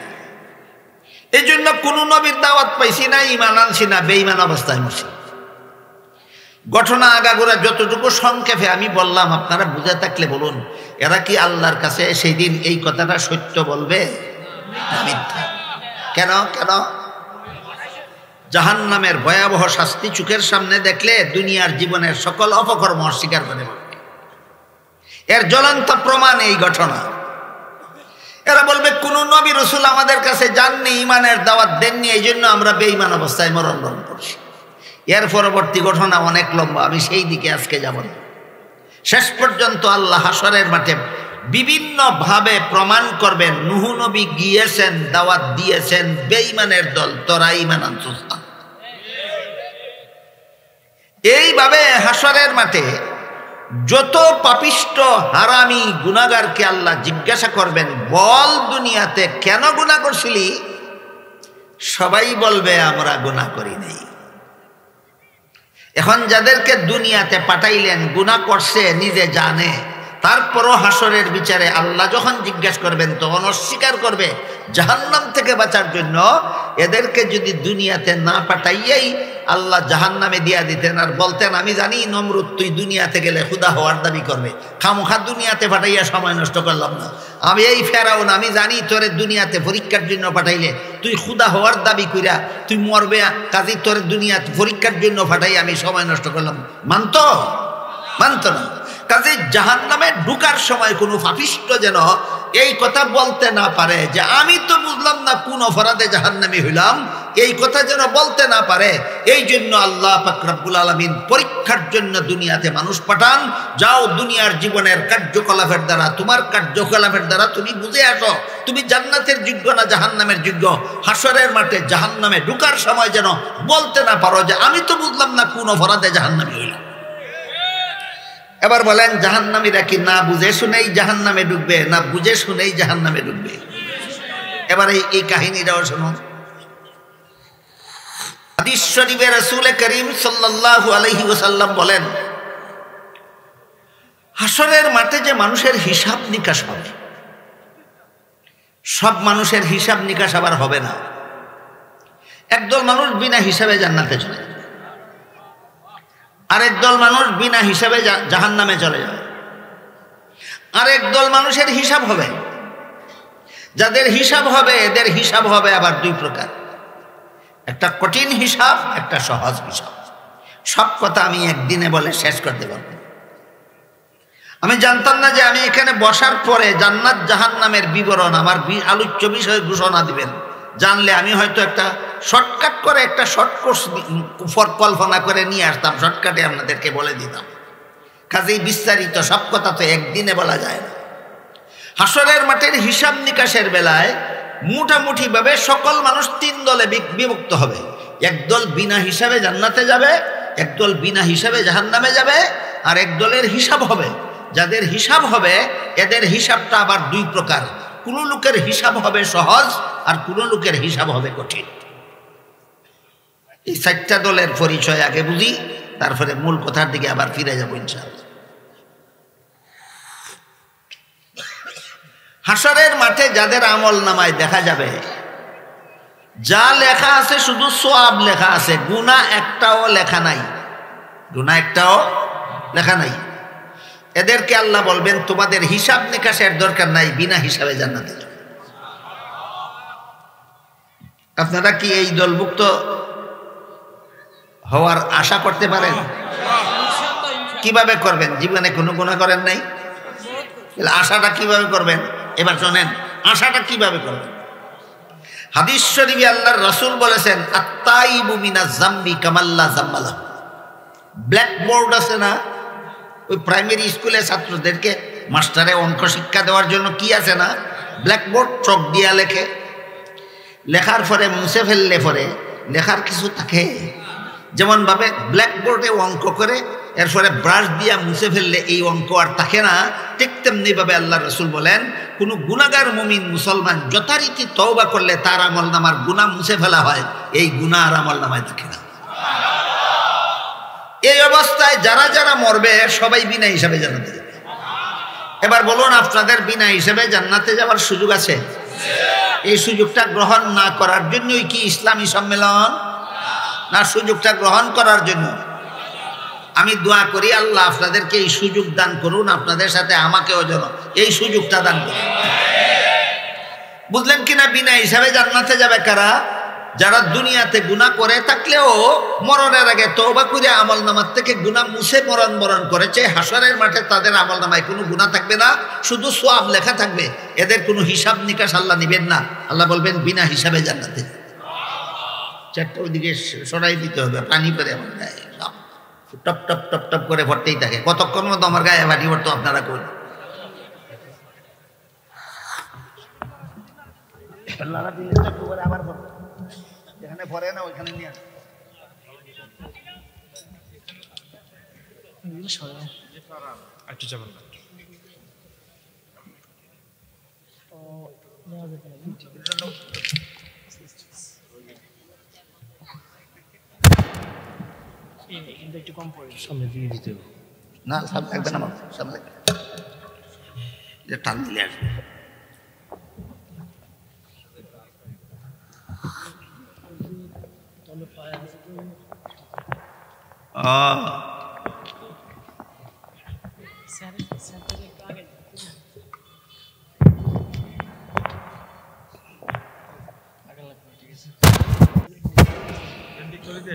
এই জন্য কোনো নবীর দাওয়াত পাইছি না, ঈমান আনছি না, বেঈমান অবস্থায় মরছি। ঘটনা আগাগোড়া যতটুকু সংক্ষেপে আমি বললাম, আপনারা বুঝে থাকলে বলুন, এরা কি আল্লাহর কাছে সেই দিন এই কথাটা সত্য বলবে না মিথ্যা? কেন? জাহান্নামের ভয়াবহ শাস্তি চোখের সামনে দেখলে দুনিয়ার জীবনের সকল অপকর্ম অস্বীকার করে বলবে। এর জ্বলন্ত প্রমাণ এই ঘটনা। এরা বলবে কোন নবী রাসূল আমাদের কাছে যাননি, ঈমানের দাওয়াত দেননি, এই জন্য আমরা বেঈমান অবস্থায় মরণবরণ করছি। এর পরবর্তী ঘটনা অনেক লম্বা, আমি সেই দিকে আজকে যাব না। শেষ পর্যন্ত আল্লাহ হাশরের মাঠে বিভিন্নভাবে প্রমাণ করবেন নূহ নবী গিয়েছেন, দাওয়াত দিয়েছেন, বেঈমানের দল তোরা ঈমান আনছিস না। এইভাবে হাশরের মাঠে যত পাপিষ্ট হারামি গুনাহগারকে আল্লাহ জিজ্ঞাসা করবেন, বল দুনিয়াতে কেন গুনাহ করছিলি? সবাই বলবে আমরা গুনাহ করি নাই। এখন যাদেরকে দুনিয়াতে পাঠাইলেন গুনাহ করছে নিজে জানে, তারপরও হাশরের বিচারে আল্লাহ যখন জিজ্ঞাসা করবেন তখন অস্বীকার করবে। জাহান্নাম থেকে বাঁচার জন্য এদেরকে যদি দুনিয়াতে না পাঠাইয়াই আল্লাহ জাহান্নামে দিয়া দিতেন আর বলতেন, আমি জানি নমরুদ তুই দুনিয়াতে গেলে খুদা হওয়ার দাবি করবে, খামোখা দুনিয়াতে পাঠাইয়া সময় নষ্ট করলাম না। আমি এই ফেরাউন, আমি জানি তোরে দুনিয়াতে পরীক্ষার জন্য পাঠাইলে তুই খুদা হওয়ার দাবি কইরা তুই মরবে, কাজী তোরে দুনিয়াতে পরীক্ষার জন্য পাঠাই আমি সময় নষ্ট করলাম। মানতো না। কাজে জাহান্নামে ঢুকার সময় কোনো পাপিষ্ট যেন এই কথা বলতে না পারে যে আমি তো বুঝলাম না কোন অপরাধে জাহান্নামী হইলাম, এই কথা যেন বলতে না পারে। এই জন্য আল্লাহ পাক রব্বুল আলামিন পরীক্ষার জন্য দুনিয়াতে মানুষ পাঠান। যাও দুনিয়ার জীবনের কার্যকলাপের দ্বারা, তোমার কার্যকলাপের দ্বারা তুমি বুঝে আসো তুমি জান্নাতের যোগ্য না জাহান্নামের যোগ্য। হাশরের মাঠে জাহান্নামে ঢুকার সময় যেন বলতে না পারো যে আমি তো বুঝলাম না কোন অপরাধে জাহান্নামী হইলাম। এবার বলেন জাহান্নামীরা কি না বুঝে শুনেই জাহান্নামে ঢুকবে না বুঝে শুনেই জাহান্নামে ঢুকবে? এবার এই কাহিনীটাও শুনুন। হাদিস শরীফে রাসূল করিম সাল্লাল্লাহু আলাইহি ওয়াসাল্লাম বলেন, হাশরের মাঠে যে মানুষের হিসাব নিকাশ হবে, সব মানুষের হিসাব নিকাশ আবার হবে না। একদল মানুষ বিনা হিসাবে জান্নাতে চলে যাবে, আরেক দল মানুষ বিনা হিসাবে জাহান্নামে চলে যাবে। আরেক দল মানুষের হিসাব হবে, যাদের হিসাব হবে এদের হিসাব হবে আবার দুই প্রকার, একটা কঠিন হিসাব, একটা সহজ হিসাব। সব কথা আমি একদিনে বলে শেষ করতে পারবো। আমি জানতাম না যে আমি এখানে বসার পরে জান্নাত জাহান্নামের বিবরণ আমার আলোচ্য বিষয়ে ঘোষণা দিবেন। জানলে আমি হয়তো একটা শর্টকাট করে একটা শর্ট কোর্স কল্পনা করে নিয়ে আসতাম, শর্টকাটে আপনাদেরকে বলে দিতাম। কাজেই বিস্তারিত সব কথা তো একদিনে বলা যায় না। হাশরের মাঠের হিসাব নিকাশের বেলায় মোটামুটিভাবে সকল মানুষ তিন দলে বিভক্ত হবে। একদল বিনা হিসাবে জান্নাতে যাবে, একদল বিনা হিসাবে জাহান্নামে যাবে, আর এক দলের হিসাব হবে। যাদের হিসাব হবে এদের হিসাবটা আবার দুই প্রকার, কোন লোকের হিসাব হবে সহজ আর কোন লোকের হিসাব হবে কঠিন। এই চারটা দলের পরিচয় আগে বুঝি, তারপরে মূল কথার দিকে আবার ফিরে যাবো ইনশাআল্লাহ। হাশরের মাঠে যাদের আমল নামায় দেখা যাবে, যা লেখা আছে শুধু সওয়াব লেখা আছে, গুনাহ একটাও লেখা নাই, গুনাহ একটাও লেখা নাই। এদেরকে আল্লাহ বলবেন তোমাদের হিসাব নিকাশের দরকার নাই, বিনা হিসাবে জান্নাতে যাও। আপনারা কি এই দলভুক্ত হওয়ার আশা করতে পারেন? কিভাবে করবেন? জীবনে কোনো গুনাহ করেন নাই, আশাটা কিভাবে করবেন? এবার শোনেন আশাটা কিভাবে করবেন। হাদিস শরীফে আল্লাহর রাসূল বলেছেন, আত-তাইবু মিনাজ যামবি কামাল্লা যামবালা। ব্ল্যাক বোর্ড আছে না, ওই প্রাইমারি স্কুলে ছাত্রদেরকে মাস্টারে অঙ্ক শিক্ষা দেওয়ার জন্য কি আছে না, ব্ল্যাক বোর্ড, চক দিয়া লেখে, লেখার পরে মুছে ফেললে পরে লেখার কিছু থাকে। যেমন ভাবে ব্ল্যাক বোর্ডে অঙ্ক করে এরপরে ব্রাশ দিয়া মুছে ফেললে এই অঙ্ক আর থাকে না, ঠিক তেমনি ভাবে আল্লাহ রাসূল বলেন কোন গুনাহগার মুমিন মুসলমান যথারীতি তওবা করলে তার আমলনামার গুনাহ মুছে ফেলা হয়, এই গুনাহ আর আমলনামায় থাকে না। এই অবস্থায় যারা যারা মরবে সবাই বিনা হিসাবে জান্নাতে যাবে। এবার বলুন আপনাদের বিনা হিসাবে জান্নাতে যাওয়ার সুযোগ আছে? এই সুযোগটা গ্রহণ না করার জন্যই কি ইসলামী সম্মেলন, না সুযোগটা গ্রহণ করার জন্য? আমি দোয়া করি আল্লাহ আপনাদেরকে এই সুযোগ দান করুন, আপনাদের সাথে আমাকেও যেন এই সুযোগটা দান করুন। বুঝলেন কিনা? বিনা হিসাবে জান্নাতে যাবে কারা? যারা দুনিয়াতে গুনাহ করে থাকলেও মরণের আগে তওবা করে আমলনামার থেকে গুনাহ মুছে মরণ করেছে, হাসরের মাঠে তাদের আমলনামায় কোনো গুনাহ থাকবে না, শুধু সওয়াব লেখা থাকবে। এদের কোনো হিসাব নিকাশ আল্লাহ নেবেন না। আল্লাহ বলবেন বিনা হিসাবে জান্নাতে। চারটা ওইদিকে সরাই দিতে হবে, পানি পরে আমার গায়ে টপ টপ টপ টপ করে ভরতেই থাকে। কতক্ষণ মতো আমার গায়ে পানি ভরতো আপনারা করুন। আবার যেখানে ভরে না ওইখানে নিয়ে একটু কম পড়ে সামনে দিয়ে দিতে হবে না, সামনে থাকবে না, সামনে টান দিলে আসবে।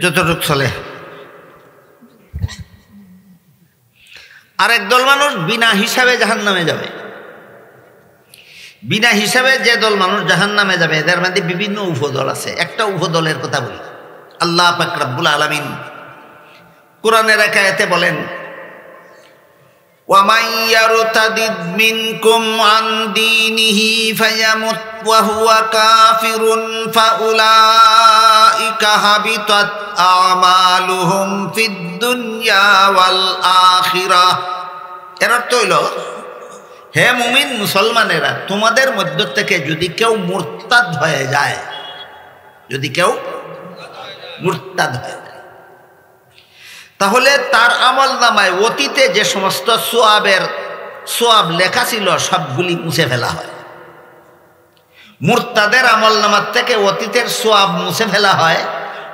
যতটুক চলে। আরেক দল মানুষ বিনা হিসাবে জাহান্নামে যাবে। বিনা হিসাবে যে দল মানুষ জাহান্নামে যাবে এদের মধ্যে বিভিন্ন উপদল আছে। একটা উপদলের কথা বলি। আল্লাহ পাক রব্বুল আলামিন কোরআনের এক আয়াতে বলেন, ওয়ামান ইয়ারতাদিদ মিনকুম আন দীনিহি ফায়ামুত ওয়া হুয়া কাফিরুন ফাউলাইকা হাবিতাত আমালুহুম ফিদ দুনিয়া ওয়াল আখিরাহ। এর অর্থ হইল, হে মুমিন মুসলমানেরা, তোমাদের মধ্য থেকে যদি কেউ মুরতাদ হয়ে যায়, যদি কেউ মুরতাদ হয়ে যায়, তাহলে তার আমলনামায় অতীতে যে সমস্ত সোয়াব লেখা ছিল সবগুলি মুছে ফেলা হয়। মুরতাদের আমলনামার থেকে অতীতের সোয়াব মুছে ফেলা হয়,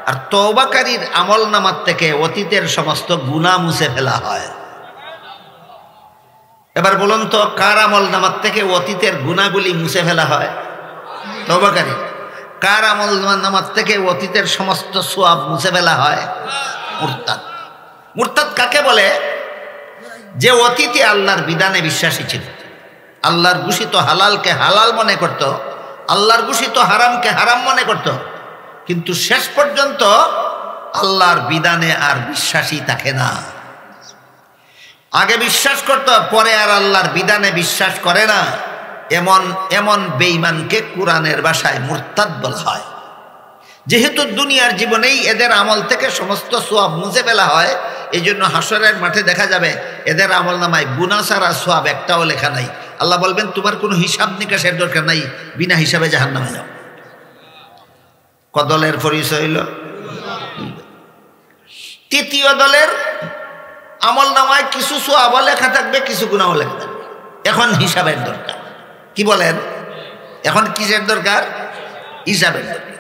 আর তওবাকারীর আমলনামার থেকে অতীতের সমস্ত গুনাহ মুছে ফেলা হয়। এবার বলুন তো, কার আমলনামার থেকে অতীতের গুনাহগুলি মুছে ফেলা হয়? তওবাকারী। কার আমলনামার থেকে অতীতের সমস্ত সোয়াব মুছে ফেলা হয়? মুরতাদ। মুরতাদ কাকে বলে? যে অতীতে আল্লাহর বিধানে বিশ্বাসী ছিল, আল্লাহর ঘোষিত হালালকে হালাল মনে করত, আল্লাহর ঘোষিত হারামকে হারাম মনে করত, কিন্তু শেষ পর্যন্ত আল্লাহর বিধানে আর বিশ্বাসী থাকে না। আগে বিশ্বাস করত, পরে আর আল্লাহর বিধানে বিশ্বাস করে না, এমন বেঈমানকে কোরআনের ভাষায় মুরতাদ বলা হয়। যেহেতু দুনিয়ার জীবনেই এদের আমল থেকে সমস্ত সোয়াব মুছে ফেলা হয়, এই জন্য হাসরের মাঠে দেখা যাবে এদের আমলনামায় গুনাহ ছাড়া সোয়াব একটাও লেখা নাই। আল্লাহ বলবেন, তোমার কোনো হিসাব নিকাশের দরকার নাই, বিনা হিসাবে জাহান্নামে যাও। কদলের পরিচয় হইল। তৃতীয় দলের আমলনামায় কিছু সোয়াব লেখা থাকবে, কিছু গুনাহ লেখা থাকবে। এখন হিসাবের দরকার। কি বলেন? এখন কিসের দরকার? হিসাবের দরকার।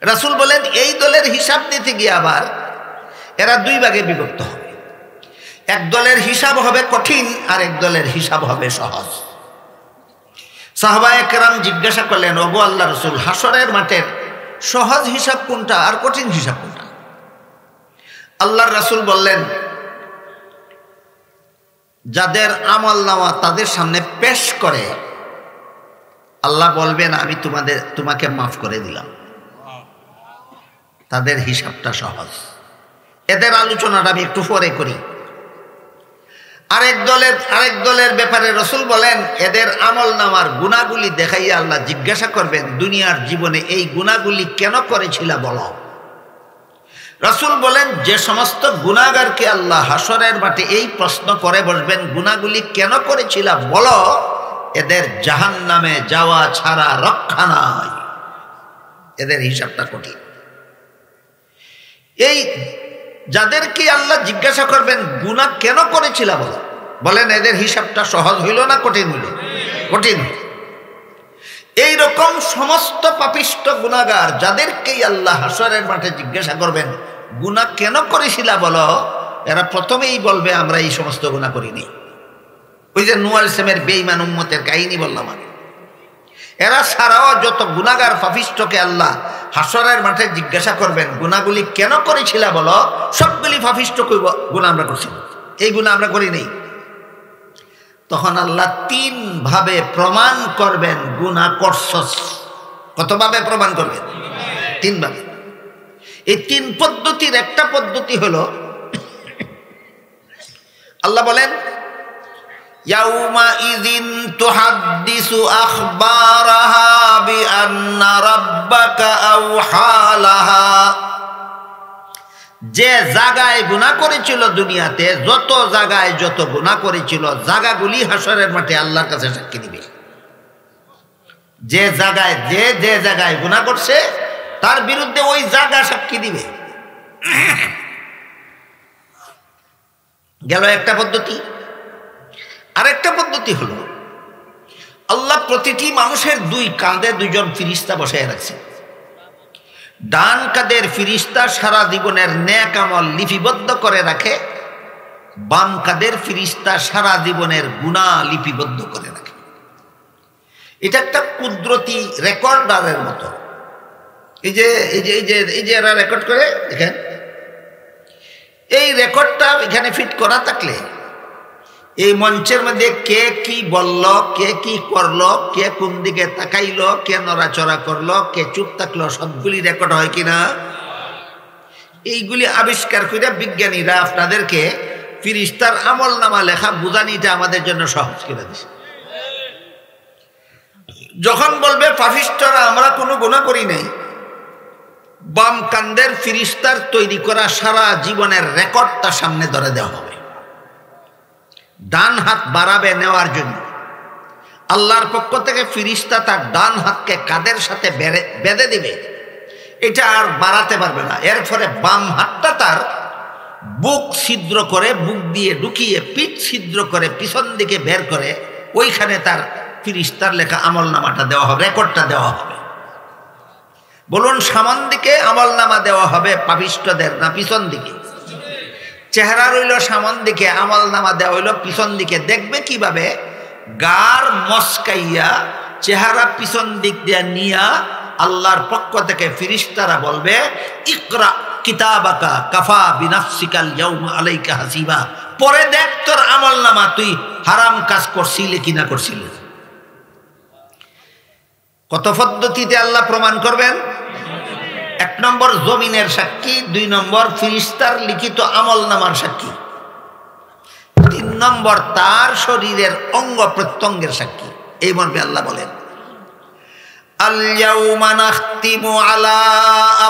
রাসূল বলেন, এই দলের হিসাব নিতে গিয়ে আবার এরা দুই ভাগে বিভক্ত হবে। এক দলের হিসাব হবে কঠিন, আর এক দলের হিসাব হবে সহজ। সাহাবায়ে কেরাম জিজ্ঞাসা করলেন, ওগো আল্লাহ রাসূল, হাসরের মাঠের সহজ হিসাব কোনটা আর কঠিন হিসাব কোনটা? আল্লাহর রাসূল বললেন, যাদের আমলনামা তাদের সামনে পেশ করে আল্লাহ বলবেন, আমি তোমাকে মাফ করে দিলাম, তাদের হিসাবটা সহজ। এদের আলোচনাটা আমি একটু পরে করি। আরেক দলের ব্যাপারে রাসূল বলেন, এদের আমলনামার গুনাহগুলি দেখাইয়া আল্লাহ জিজ্ঞাসা করবেন, দুনিয়ার জীবনে এই গুনাহগুলি কেন করেছিলা বলো। রাসূল বলেন, যে সমস্ত গুনাহগারকে আল্লাহ হাসরের মাঠে এই প্রশ্ন করে বসবেন, গুনাহগুলি কেন করেছিলা বলো, এদের জাহান্নামে যাওয়া ছাড়া রক্ষা নাই। এদের হিসাবটা কঠিন। এই যাদেরকে আল্লাহ জিজ্ঞাসা করবেন গুনাহ কেন করেছিলা বলো, বলেন এদের হিসাবটা সহজ হইল না কঠিন হইল? কঠিন। এইরকম সমস্ত পাপিষ্ট গুনাহগার যাদেরকেই আল্লাহ হাসরের মাঠে জিজ্ঞাসা করবেন গুনাহ কেন করেছিলা বলো, এরা প্রথমেই বলবে, আমরা এই সমস্ত গুনাহ করিনি। ওই যে নূহ আলাইহিস সালামের বেঈমান উম্মতের কাহিনী বললাম আমি। এরা ছাড়াও যত গুনাহগার পাপিষ্ঠকে আল্লাহ হাসরের মাঠে জিজ্ঞাসা করবেন, গুনাহগুলি কেন করেছিল বলো? সবগুলি পাপিষ্ঠ কইব গুনাহ আমরা করছি, এই গুনাহ আমরা করি নাই। তখন আল্লাহ 3 ভাবে প্রমাণ করবেন গুনাহ করছস। কতভাবে প্রমাণ করবেন? 3 ভাবে। এই 3 পদ্ধতির একটা পদ্ধতি হলো, আল্লাহ বলেন ইয়াউমা ইযিন তুহাদ্দিসু আখবারাহা বিআন্না রাব্বাকা আওহালাহা। যে জায়গায় গুনাহ করেছিল দুনিয়াতে, যত জায়গায় যত গুনাহ করেছিল, জায়গাগুলি হাসরের মাঠে আল্লাহর কাছে সাক্ষী দিবে। যে জায়গায় যে জায়গায় গুনাহ করছে তার বিরুদ্ধে ওই জায়গা সাক্ষী দিবে। গেল একটা পদ্ধতি। আরেকটা পদ্ধতি হলো, আল্লাহ প্রতিটি মানুষের 2 কাঁধে 2 জন ফিরিস্তা বসায় রাখছে। ডান কাঁধের ফিরিস্তা সারা জীবনের নেক আমল লিপিবদ্ধ করে রাখে, বাম কাঁধের ফিরিস্তা সারা জীবনের গুনাহ লিপিবদ্ধ করে রাখে। এটা একটা কুদরতি রেকর্ডারের মতো। এই যে এরা রেকর্ড করে, দেখেন এই রেকর্ডটা এখানে ফিট করা থাকলে এই মঞ্চের মধ্যে কে কি বলল, কে কি করলো, কে কোন দিকে তাকাইলো, কে নড়াচড়া করলো, কে চুপ থাকলো, সবগুলি রেকর্ড হয় কিনা? এইগুলি আবিষ্কার করে বিজ্ঞানীরা আপনাদেরকে ফিরিস্তার আমল নামা লেখা বুঝানিটা আমাদের জন্য সহজ করে দিছে। যখন বলবে পাপিষ্ঠরা আমরা কোনো গুনাহ করি নাই, বাম কান্দের ফিরিস্তার তৈরি করা সারা জীবনের রেকর্ড তার সামনে ধরে দেওয়া হবে। ডান হাত বাড়াবে নেওয়ার জন্য, আল্লাহর পক্ষ থেকে ফিরিস্তা তার ডান হাতকে কাঁধের সাথে বেঁধে দিবে, এটা আর বাড়াতে পারবে না। এর ফলে বাম হাতটা তার বুক ছিদ্র করে, বুক দিয়ে ঢুকিয়ে পিঠ ছিদ্র করে পিছন দিকে বের করে ওইখানে তার ফিরিস্তার লেখা আমল নামাটা দেওয়া হবে, রেকর্ডটা দেওয়া হবে। বলুন, সামন দিকে আমল নামা দেওয়া হবে পাপিষ্ঠদের না পিছন দিকে? চেহারা রইল সামন দিকে, আমল নামা দেওয়া হইল পিছন দিকে। দেখবে কিভাবে? গার মস্কাইয়া চেহারা পিছন দিক দিয়ে নিয়া আল্লাহর পক্ষ থেকে ফিরিস্তারা বলবে, ইকরা কিতাবাকা কাফা বিনাফসিকাল ইয়াউমা আলাইকা হাসিবা। পরে দেখ তোর আমল নামা, তুই হারাম কাজ করছিলি কিনা করছিলি। কত পদ্ধতিতে আল্লাহ প্রমাণ করবেন? 1 নম্বর জমিনের সাক্ষী, 2 নম্বর ফিরিস্তার লিখিত আমল নামার সাক্ষী, 3 নম্বর তার শরীরের অঙ্গ প্রত্যঙ্গের সাক্ষী। এই মর্মে আল্লাহ বলেন, আল ইয়াউমা নাখতিমু আলা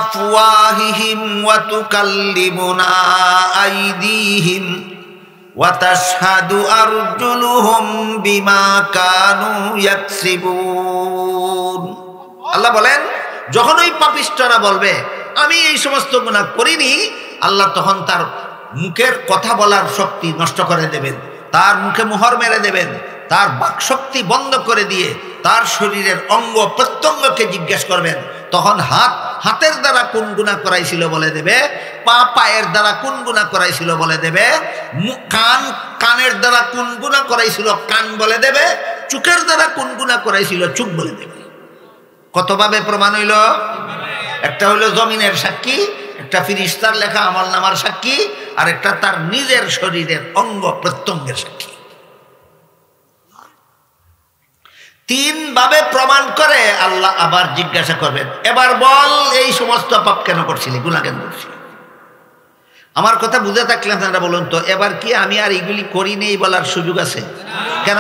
আফওয়াহিহিম ওয়া তুকাল্লিমুনা আইদিহিম ওয়া তাশহাদু আরজুলুহুম বিমা কানু ইয়াকসিবুন। আল্লাহ বলেন, যখন ওই পাপিষ্ঠরা বলবে আমি এই সমস্ত গুনাহ করিনি, আল্লাহ তখন তার মুখের কথা বলার শক্তি নষ্ট করে দেবেন, তার মুখে মোহর মেরে দেবেন, তার বাকশক্তি বন্ধ করে দিয়ে তার শরীরের অঙ্গ প্রত্যঙ্গকে জিজ্ঞেস করবেন। তখন হাতের দ্বারা কোন গুনাহ করাইছিল বলে দেবে, পায়ের দ্বারা কোন গুনাহ করাইছিল বলে দেবে, কানের দ্বারা কোন গুনাহ করাইছিল কান বলে দেবে, চোখের দ্বারা কোন গুনাহ করাইছিল চোখ বলে দেবে। কতভাবে প্রমাণ হইল? একটা হইল জমিনের সাক্ষী, একটা ফিরিস্তার লেখা আমল নামার সাক্ষী, আর একটা তার নিজের শরীরের অঙ্গ প্রত্যঙ্গের সাক্ষী। 3 ভাবে প্রমাণ করে আল্লাহ আবার জিজ্ঞাসা করবেন, এবার বল এই সমস্ত পাপ কেন করছিলি, গুনাহ কেন করছিলি? আমার কথা বুঝে থাকলে আপনারা বলুন তো, এবার কি আমি আর এইগুলি করি নেই বলার সুযোগ আছে? কেন?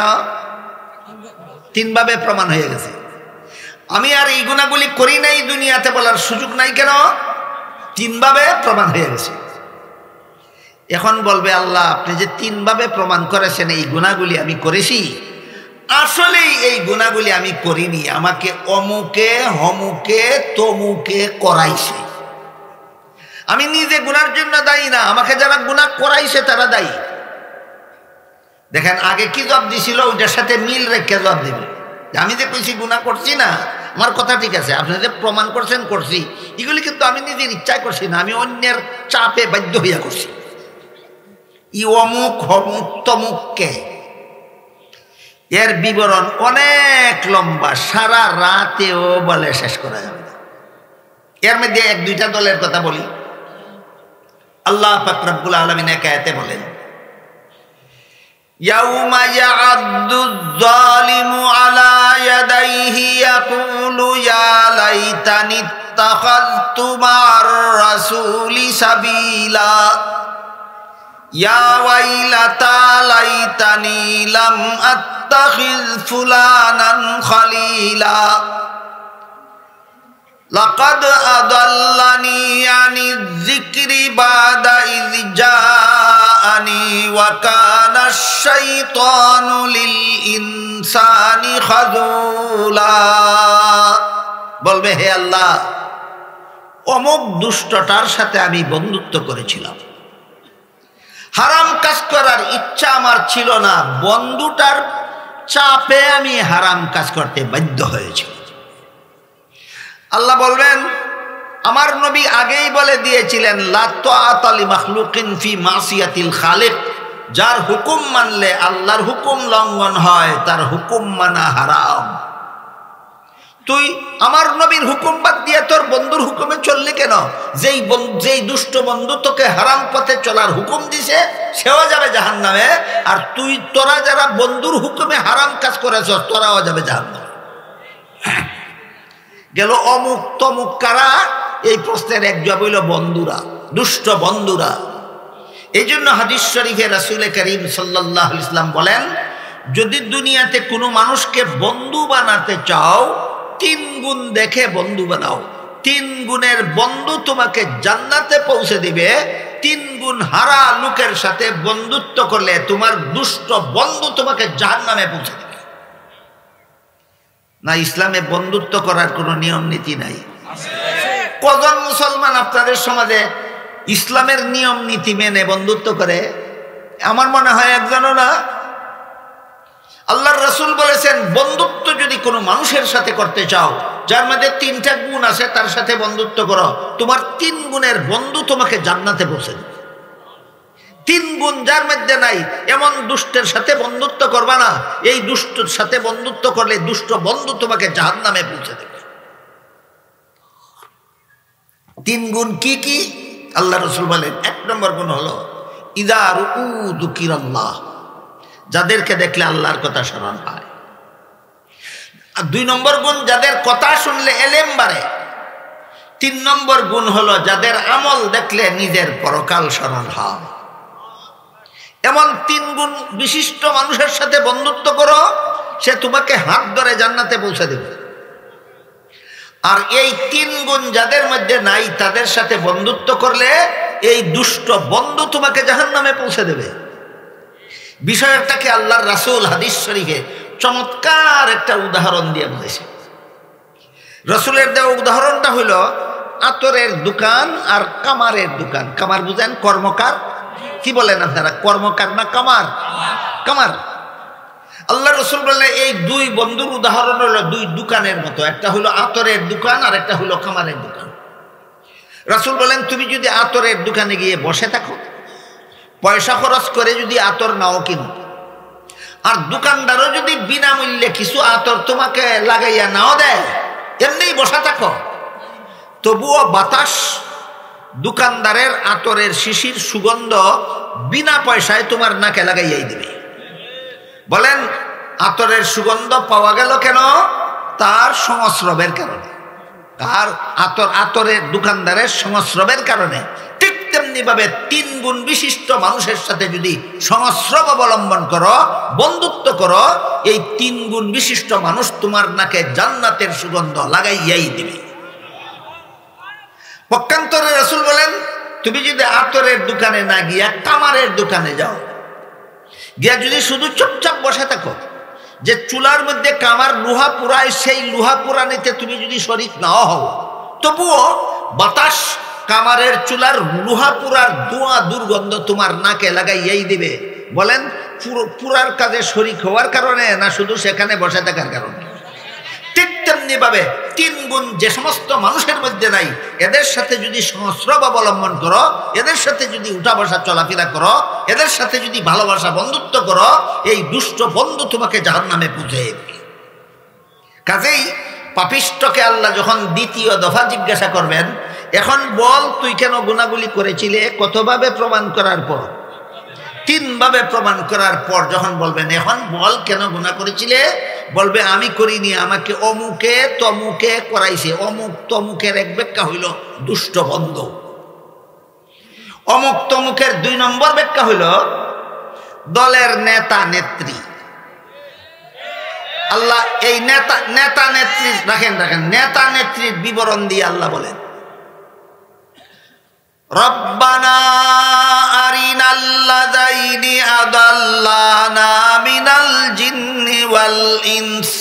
3 ভাবে প্রমাণ হয়ে গেছে। আমি আর এই গুনাহগুলি করি নাই দুনিয়াতে বলার সুযোগ নাই কেন? 3 ভাবে প্রমাণ হয়ে গেছে। এখন বলবে আল্লাহ, আপনি যে 3 ভাবে প্রমাণ করেছেন এই গুনাহগুলি আমি করেছি, আসলেই এই গুনাহগুলি আমি করিনি, আমাকে অমুকে হমুকে তমুকে করাইছে। আমি নিজে গুনার জন্য দায়ী না, আমাকে যারা গুনাহ করাইছে তারা দায়ী। দেখেন আগে কি জবাব দিছিল, ওইটার সাথে মিল রেখে জবাব দিবে। আমি যে কইছি গুনাহ করছি না, আমার কথা ঠিক আছে, আপনি যে প্রমাণ করছেন করছি, এগুলি কিন্তু আমি নিজের ইচ্ছায় করছি না, আমি অন্যের চাপে বাধ্য হইয়া করছি। ই অমুক হমুক তমুককে এর বিবরণ অনেক লম্বা, সারা রাতেও বলে শেষ করা যাবে না। এর মধ্যে এক দুইটা দলের কথা বলি। আল্লাহ পাক রব্বুল আলামিন এক আয়াতে বলেন, ইয়াউমা ইয়া'আদ্দুয যালিমু আলা ইয়াদাইহি ইয়াকুলু ইয়া লাইতানি ইত্তাখাযতু মা'আর রাসূলি সাবিলা ইয়া ওয়াইলাতা লাইতানি লাম আত্তাখিয ফুলানান খালিলা লাকাদ আদাল্লানি আনিয যিকরি বাদা ইয জাআনি ওয়া কানা আশ-শাইতানু লিল ইনসানি খাযুলা। বলবে, হে আল্লাহ, অমুক দুষ্টটার সাথে আমি বন্ধুত্ব করেছিলাম, হারাম কাজ করার ইচ্ছা আমার ছিল না, বন্ধুটার চাপে আমি হারাম কাজ করতে বাধ্য হয়েছি। আল্লাহ বলবেন, আমার নবী আগেই বলে দিয়েছিলেন, লা তাআতা লি মাখলুকিন ফি মাসিয়াতিল খালিক, যার হুকুম মানলে আল্লাহর হুকুম লঙ্ঘন হয়, তার হুকুম মানা হারাম। তুই আমার নবীর হুকুম বাদ দিয়ে তোর বন্ধুর হুকুমে চললি কেন? যেই দুষ্ট বন্ধু তোকে হারাম পথে চলার হুকুম দিছে, সেও যাবে জাহান্নামে, আর তোরা যারা বন্ধুর হুকুমে হারাম কাজ করেছ, তোরাও যাবে জাহান্নামে। গেল অমুক তমুক কারা? এই প্রশ্নের এক জবাব হইল বন্ধুরা, দুষ্ট বন্ধুরা। এই জন্য হাদিস শরীফে রাসূল করিম সাল্লাল্লাহু আলাইহি ওয়াসাল্লাম বলেন, যদি দুনিয়াতে কোনো মানুষকে বন্ধু বানাতে চাও, 3 গুণ দেখে বন্ধু বানাও। 3 গুণের বন্ধু তোমাকে জান্নাতে পৌঁছে দিবে। 3 গুণ হারা লোকের সাথে বন্ধুত্ব করলে তোমার দুষ্ট বন্ধু তোমাকে জাহান্নামে পৌঁছে দিবে। না, ইসলামে বন্ধুত্ব করার কোনো নিয়ম নীতি নাই। কজন মুসলমান আপনাদের সমাজে ইসলামের নিয়ম নীতি মেনে বন্ধুত্ব করে? আমার মনে হয় একজনও না। আল্লাহর রাসূল বলেছেন, বন্ধুত্ব যদি কোনো মানুষের সাথে করতে চাও, যার মধ্যে 3টা গুণ আছে, তার সাথে বন্ধুত্ব করো, তোমার 3 গুণের বন্ধু তোমাকে জান্নাতে পৌঁছে দেবে। 3 গুণ যার মধ্যে নাই, এমন দুষ্টের সাথে বন্ধুত্ব করবা না। এই দুষ্টর সাথে বন্ধুত্ব করলে দুষ্ট বন্ধু তোমাকে জাহান্নামে পৌঁছে দেবে। 3 গুণ কি কি? আল্লাহ রাসূল বলেন, 1 নম্বর গুণ হলো ইযা রুউ যুকিরাল্লাহ, যাদেরকে দেখলে আল্লাহর কথা স্মরণ হয়। আর 2 নম্বর গুণ, যাদের কথা শুনলে এলেম বাড়ে। 3 নম্বর গুণ হলো যাদের আমল দেখলে নিজের পরকাল স্মরণ হয়। এমন 3 গুণ বিশিষ্ট মানুষের সাথে বন্ধুত্ব করো, সে তোমাকে হাত ধরে জান্নাতে পৌঁছে দেবে। আর এই 3 গুণ যাদের মধ্যে নাই, তাদের সাথে বন্ধুত্ব করলে এই দুষ্ট বন্ধু তোমাকে জাহান্নামে পৌঁছে দেবে। বিষয়টাকে আল্লাহর রাসূল হাদিস শরীফে চমৎকার একটা উদাহরণ দিয়ে বলেছে। রাসূলের দেওয়া উদাহরণটা হইল আতরের দোকান আর কামারের দোকান। কামার বুঝেন? কর্মকার। কি বলেন আপনারা, কর্মকার না কামার? কামার। আল্লাহ রাসূল বললেন, এই 2 বন্ধুর উদাহরণ হলো 2 দোকানের মতো। একটা হলো আতরের দোকান আর একটা হলো কামারের দোকান। রাসূল বলেন, তুমি যদি আতরের দোকানে গিয়ে বসে থাকো, পয়সা খরচ করে যদি আতর নাও কিনো, আর দোকানদারও যদি বিনামূল্যে কিছু আতর তোমাকে লাগাইয়া নাও দেয়, এমনিই বসা থাকো, তবুও বাতাস দোকানদারের আতরের শিশির সুগন্ধ বিনা পয়সায় তোমার নাকে লাগাইয়াই দিবে। বলেন, আতরের সুগন্ধ পাওয়া গেল কেন? তার সংস্রবের কারণে। আর আতরের দোকানদারের সংস্রবের কারণে। ঠিক তেমনি ভাবে 3 গুণ বিশিষ্ট মানুষের সাথে যদি সংস্রব অবলম্বন করো, বন্ধুত্ব করো, এই 3 গুণ বিশিষ্ট মানুষ তোমার নাকে জান্নাতের সুগন্ধ লাগাইয়াই দিবে। পক্ষান্তরে রাসূল বলেন, তুমি যদি আতরের দোকানে না গিয়া কামারের দোকানে যাও, গিয়া যদি শুধু চুপচাপ বসে থাকো, যে চুলার মধ্যে কামার লোহা পুরায়, সেই লোহা পুরানিতে তুমি যদি শরীক নাও হও, তবুও বাতাস কামারের চুলার লোহা পুরার ধোঁয়া দুর্গন্ধ তোমার নাকে লাগাইয়াই দিবে। বলেন, পুরার কাজে শরীক হওয়ার কারণে না শুধু সেখানে বসে থাকার কারণে? ঠিক তেমনি ভাবে তিন গুণ যে সমস্ত মানুষের মধ্যে নাই, এদের সাথে যদি সংস্রব অবলম্বন করো, এদের সাথে যদি উঠা বসা চলাফেরা করো, এদের সাথে যদি ভালোবাসা বন্ধুত্ব করো, এই দুষ্ট বন্ধু তোমাকে জাহান্নামে পৌঁছে দেবে। কাজেই পাপিষ্ঠকে আল্লাহ যখন দ্বিতীয় দফা জিজ্ঞাসা করবেন, এখন বল তুই কেন গুনাহগুলি করেছিলে, কতভাবে প্রমাণ করার পর? তিনভাবে প্রমাণ করার পর যখন বলবেন এখন বল কেন গুনাহ করেছিলে, বলবে আমি করিনি, আমাকে অমুকে তমুকে করাইছে। অমুক তমুকের এক ব্যাখ্যা হইল দুষ্ট বন্ধু। অমুক তমুকের 2 নম্বর ব্যাখ্যা হইল দলের নেতা নেত্রী। আল্লাহ এই নেতা নেত্রী রাখেন নেতা নেত্রীর বিবরণ দিয়ে আল্লাহ বলেন, রব্বানা আরিনাল্লাযাইনি আদাল্লানা মিনাল জিন্নি ওয়াল ইনস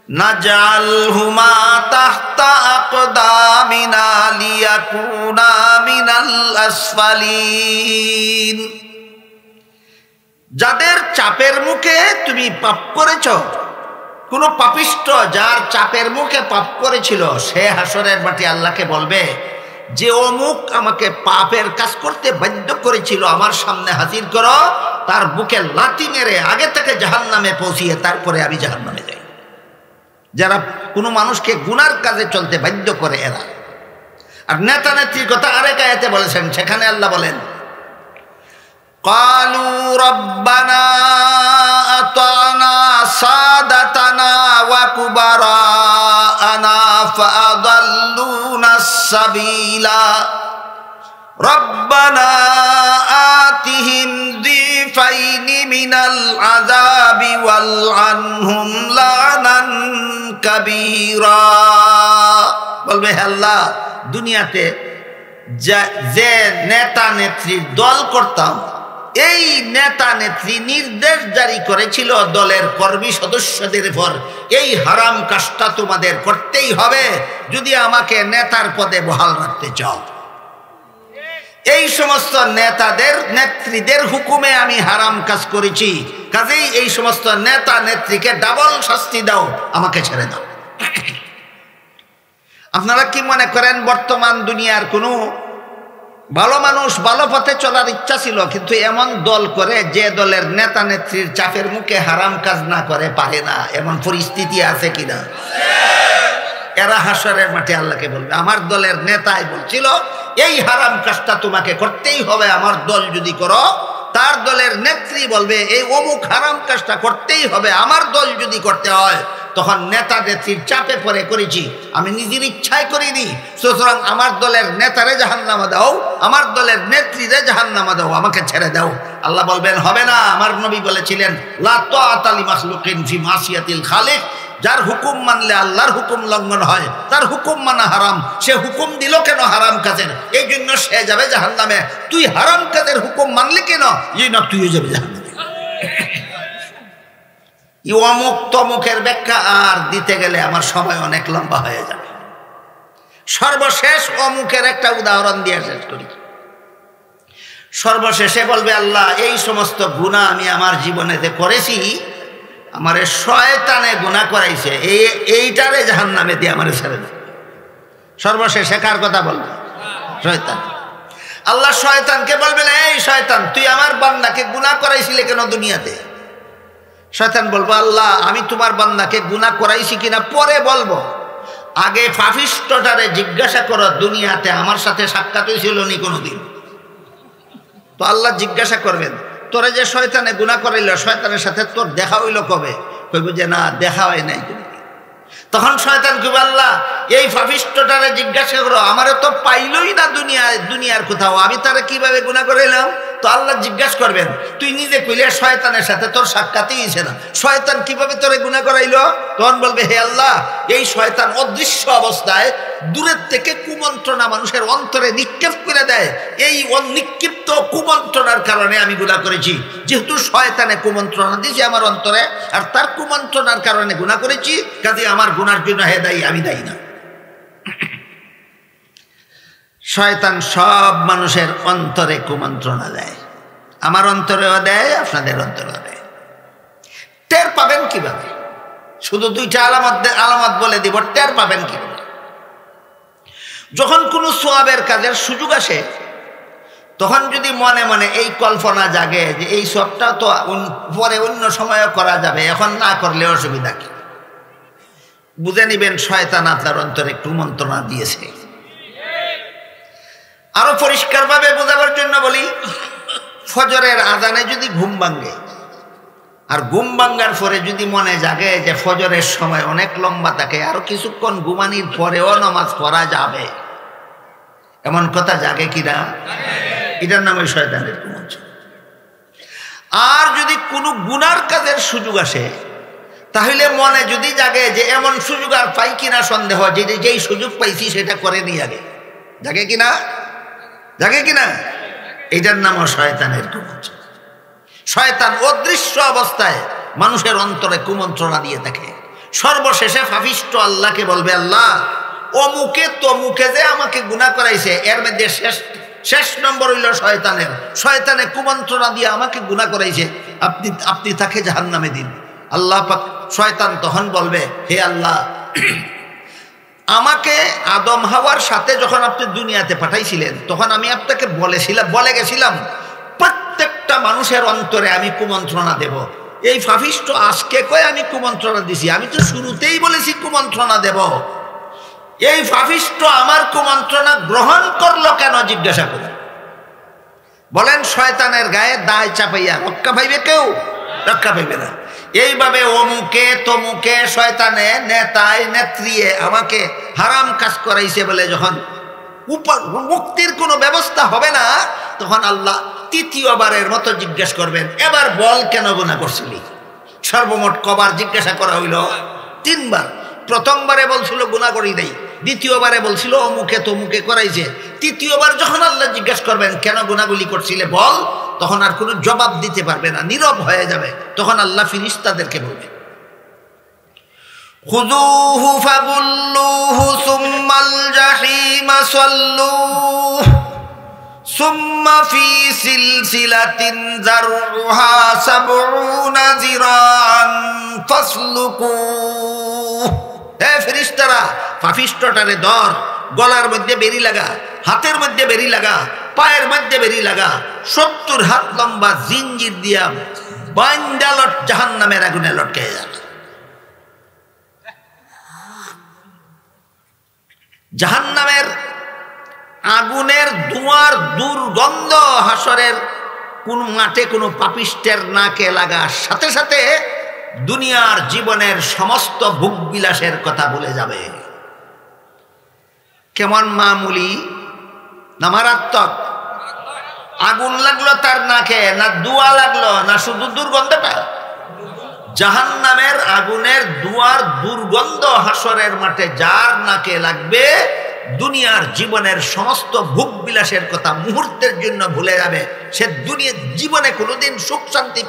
নাজআলহুমা তাহতা আকদামিনা লিয়াকুনা মিনাল আসফালিন। যাদের চাপের মুখে তুমি পাপ করেছ, কোন পাপিষ্ঠ যার চাপের মুখে পাপ করেছিল, সে হাসরের মাঠে আল্লাহকে বলবে যে অমুক আমাকে পাপের কাজ করতে বাধ্য করেছিল, আমার সামনে হাজির করো, তার বুকে লাথি মেরে আগে থেকে জাহান্নামে পৌঁছিয়ে তারপরে আমি জাহান্নামে যাই। যারা কোনো মানুষকে গুনার কাজে চলতে বাধ্য করে এরা। আর নেতা নেত্রীর কথা আরেক আয়াতে বলেছেন, সেখানে আল্লাহ বলেন ক্বালু রব্বানা আতানা সাদাতানা ওয়া কুবারানা ফাআদাল্লুনাস সাবিলা রব্বানা আতিহিম যিফাইনি মিনাল আযাবি ওয়াল আনহুম লানান কাবীরা। বলবে হে আল্লাহ, দুনিয়াতে যে নেতা নেত্রীর দল করতাম, এই নেতা নেত্রী নির্দেশ জারি করেছিল দলের কর্মী সদস্যদের উপর, এই হারাম কাজটা তোমাদের করতেই হবে যদি আমাকে নেতার পদে বহাল রাখতে চাও। এই সমস্ত নেতাদের নেত্রীদের হুকুমে আমি হারাম কাজ করেছি, কাজেই এই সমস্ত নেতা নেত্রীকে ডাবল শাস্তি দাও, আমাকে ছেড়ে দাও। আপনারা কি মনে করেন বর্তমান দুনিয়ার কোনো ভালো মানুষ ভালো পথে চলার ইচ্ছা ছিল, কিন্তু এমন দল করে যে দলের নেতা নেত্রীর চাপের মুখে হারাম কাজ না করে পারে না, এমন পরিস্থিতি আছে কিনা? এরা হাসরের মাঠে আল্লাহকে বলবে, আমার দলের নেতাই বলছিল এই হারাম কাজটা তোমাকে করতেই হবে, আমার দল যদি করো। তার দলের নেত্রী বলবে এই অমুক হারাম কাজটা করতেই হবে, আমার দল যদি করতে হয়। তখন নেতা নেত্রীর চাপে পড়ে করেছি, আমি নিজের ইচ্ছায় করিনি, সুতরাং আমার দলের নেতারে জাহান্নামে দাও, আমার দলের নেত্রীরে জাহান্নামে দাও, আমাকে ছেড়ে দাও। আল্লাহ বলবেন হবে না। আমার নবী বলেছিলেন লা তাআতা লিমাখলুকিন ফি মাসিয়াতিল খালিক, যার হুকুম মানলে আল্লাহর হুকুম লঙ্ঘন হয়, তার হুকুম মানা হারাম। সে হুকুম দিল কেন হারাম কাজের, এই জন্য সে যাবে জাহান্নামে। তুই হারাম কাজের হুকুম মানলি কেন, এই না তুইও যাবে জাহান্নামে। অমুক তমুকের ব্যাখ্যা আর দিতে গেলে আমার সময় অনেক লম্বা হয়ে যাবে। সর্বশেষ অমুকের একটা উদাহরণ দিয়ে শেষ করি। সর্বশেষে বলবে আল্লাহ এই সমস্ত গুনাহ আমি আমার জীবনেতে করেছি, আমারে শয়তানে গুনাহ করাইছে, এইটারে জাহান্নামে দিয়ে আমারে ছেড়ে দেয়। সর্বশেষে কার কথা বলবে? শয়তান। আল্লাহ শয়তানকে বলবেন এই শয়তান, তুই আমার বান্দাকে গুনাহ করাইছিলে কেন দুনিয়াতে? শয়তান বলবো আল্লাহ আমি তোমার বান্দাকে গুনাহ করাইছি কিনা পরে বলবো, আগে পাপিষ্ঠটারে জিজ্ঞাসা করো দুনিয়াতে আমার সাথে সাক্ষাৎ হয়েছিল নি কোনোদিন। তো আল্লাহ জিজ্ঞাসা করবেন তোরে যে শয়তানে গুনাহ করাইল, শয়তানের সাথে তোর দেখা হইল কবে? কইব যে না দেখা হয় নাই। তখন শয়তান কইবে আল্লাহ এই পাপিষ্ঠটারে জিজ্ঞাসা করো, আমারে তো পাইলই না দুনিয়ার কোথাও, আমি তারে কিভাবে গুনাহ করাইলাম? তো আল্লাহ জিজ্ঞাসা করবেন তুই নিজে কইলে শয়তানের সাথে তোর সাক্ষাৎই হইছে না, শয়তান কিভাবে তোরে গুনাহ করাইলো? তখন বলবে হে আল্লাহ এই শয়তান অদৃশ্য অবস্থায় দূরের থেকে কুমন্ত্রণা মানুষের অন্তরে নিক্ষেপ করে দেয়, এই নিক্ষিপ্ত কুমন্ত্রণার কারণে আমি গুনাহ করেছি। যেহেতু শয়তানে কুমন্ত্রণা দিয়েছে আমার অন্তরে, আর তার কুমন্ত্রণার কারণে গুনাহ করেছি, কাজে আমার গুনার জন্য হে দায়ী, আমি দায়ী না। শয়তান সব মানুষের অন্তরে কুমন্ত্রণা দেয়, আমার অন্তরেও দেয়, আপনাদের অন্তরেও দেয়। টের পাবেন কিভাবে? শুধু দুইটা আলামত বলে দিব, টের পাবেন কি। যখন কোনো সওয়াবের কাজের সুযোগ আসে তখন যদি মনে মনে এই কল্পনা জাগে যে এই সবটা তো পরে অন্য সময়ও করা যাবে, এখন না করলে অসুবিধা কি, বুঝে নিবেন শয়তান আপনার অন্তরে একটু মন্ত্রণা দিয়েছে। আরো পরিষ্কারভাবে বোঝাবার জন্য বলি, ফজরের আজানে যদি ঘুম ভাঙে আর ঘুম ভাঙ্গার পরে যদি মনে জাগে যে ফজরের সময় অনেক লম্বা থাকে, আরো কিছুক্ষণ ঘুমানির পরেও নামাজ পড়া যাবে, এমন কথা জাগে কিনা? এটার নামে শয়তানের কুমন্ত্রণা। আর যদি কোনো গুনার কাজের সুযোগ আসে তাহলে মনে যদি জাগে যে এমন সুযোগ আর পাই কিনা সন্দেহ, যেই সুযোগ পাইছি সেটা করে নিয়ে আগে, জাগে কিনা? জাগে কিনা? এটার নামও শয়তানের কুমন্ত্রণা। শয়তান অদৃশ্য অবস্থায় মানুষের অন্তরে কুমন্ত্রণা দিয়ে থাকে। সর্বশেষে পাপিষ্ঠ আল্লাহকে বলবে, আল্লাহ অমুকে তমুকে যে আমাকে গুনাহ করাইছে, এর মধ্যে শেষ নম্বর হইল শয়তানে কুমন্ত্রণা দিয়ে আমাকে গুনাহ করাইছে, আপনি তাকে জাহান্নামে দিন। আল্লাহ পাক, শয়তান তখন বলবে, হে আল্লাহ, আমাকে আদম হাওয়ার সাথে যখন আপনি দুনিয়াতে পাঠাইছিলেন তখন আমি আপনাকে বলে গেছিলাম প্রত্যেকটা মানুষের অন্তরে আমি কুমন্ত্রণা দেব। এই পাপিষ্ঠ আজকে কয়ে আমি কুমন্ত্রণা দিছি, আমি তো শুরুতেই বলেছি কুমন্ত্রণা দেব। এই পাপিষ্ঠ আমার কুমন্ত্রণা গ্রহণ করলো কেন জিজ্ঞাসা করে। বলেন, শয়তানের গায়ে দায় চাপাইয়া রক্ষা পাইবে কেউ? রক্ষা পাইবে না। এইভাবে অমুকে তমুকে শয়তানে নেতায় নেত্রীয়ে আমাকে হারাম কাজ করাইছে বলে যখন মুক্তির কোনো ব্যবস্থা হবে না, তখন আল্লাহ তৃতীয়বারের মতো জিজ্ঞেস করবেন, এবার বল কেন গুনাহ করছিলি? সর্বমোট কবার জিজ্ঞাসা করা হইল? 3 বার। প্রথমবারে বলছিল গুনাহ করি নাই, দ্বিতীয়বারে বলছিল অমুকে তমুকে করাইছে, তৃতীয়বার যখন আল্লাহ জিজ্ঞেস করবেন কেন গুনাহগুলি করছিলে বল, তখন আর কোনো জবাব দিতে পারবে না, নীরব হয়ে যাবে। তখন আল্লাহ ফেরেশতাদেরকে বলবে, খুযূহু ফাগুল্লুহু সুম্মাল জাহিমা সাল্লুহু সুম্মা ফি সিলসিলাতিন যারউহা ৭০ যিরাআন ফাসলুকুহু। হে ফেরেশতারা, পাপিষ্ঠটারে ধর, গলার মধ্যে বেরি লাগা, হাতের মধ্যে বেরি লাগা, পায়ের মধ্যে বেরি লাগা, ৭০ হাত লম্বা জিঞ্জির দিয়া বাইন্দা জাহান্নামের আগুনে লটকে যাবে। জাহান্নামের আগুনের ধোঁয়ার দুর্গন্ধ হাসরের কোন মাঠে কোনো পাপিষ্টের নাকে লাগার সাথে সাথে দুনিয়ার জীবনের সমস্ত ভোগবিলাসের কথা ভুলে যাবে। কেমন মামুলি না মারাত্মক? আগুন লাগলো তার নাকে, না ধোঁয়া লাগলো, না শুধু দুর্গন্ধটা? জাহান্নামের আগুনের ধোঁয়ার দুর্গন্ধ হাসরের মাঠে যার নাকে লাগবে, দুনিয়ার জীবনের সমস্ত ভোগবিলাসের কথা মুহূর্তের জন্য ভুলে যাবে। সে দুনিয়ার জীবনে কোনোদিন সুখ শান্তি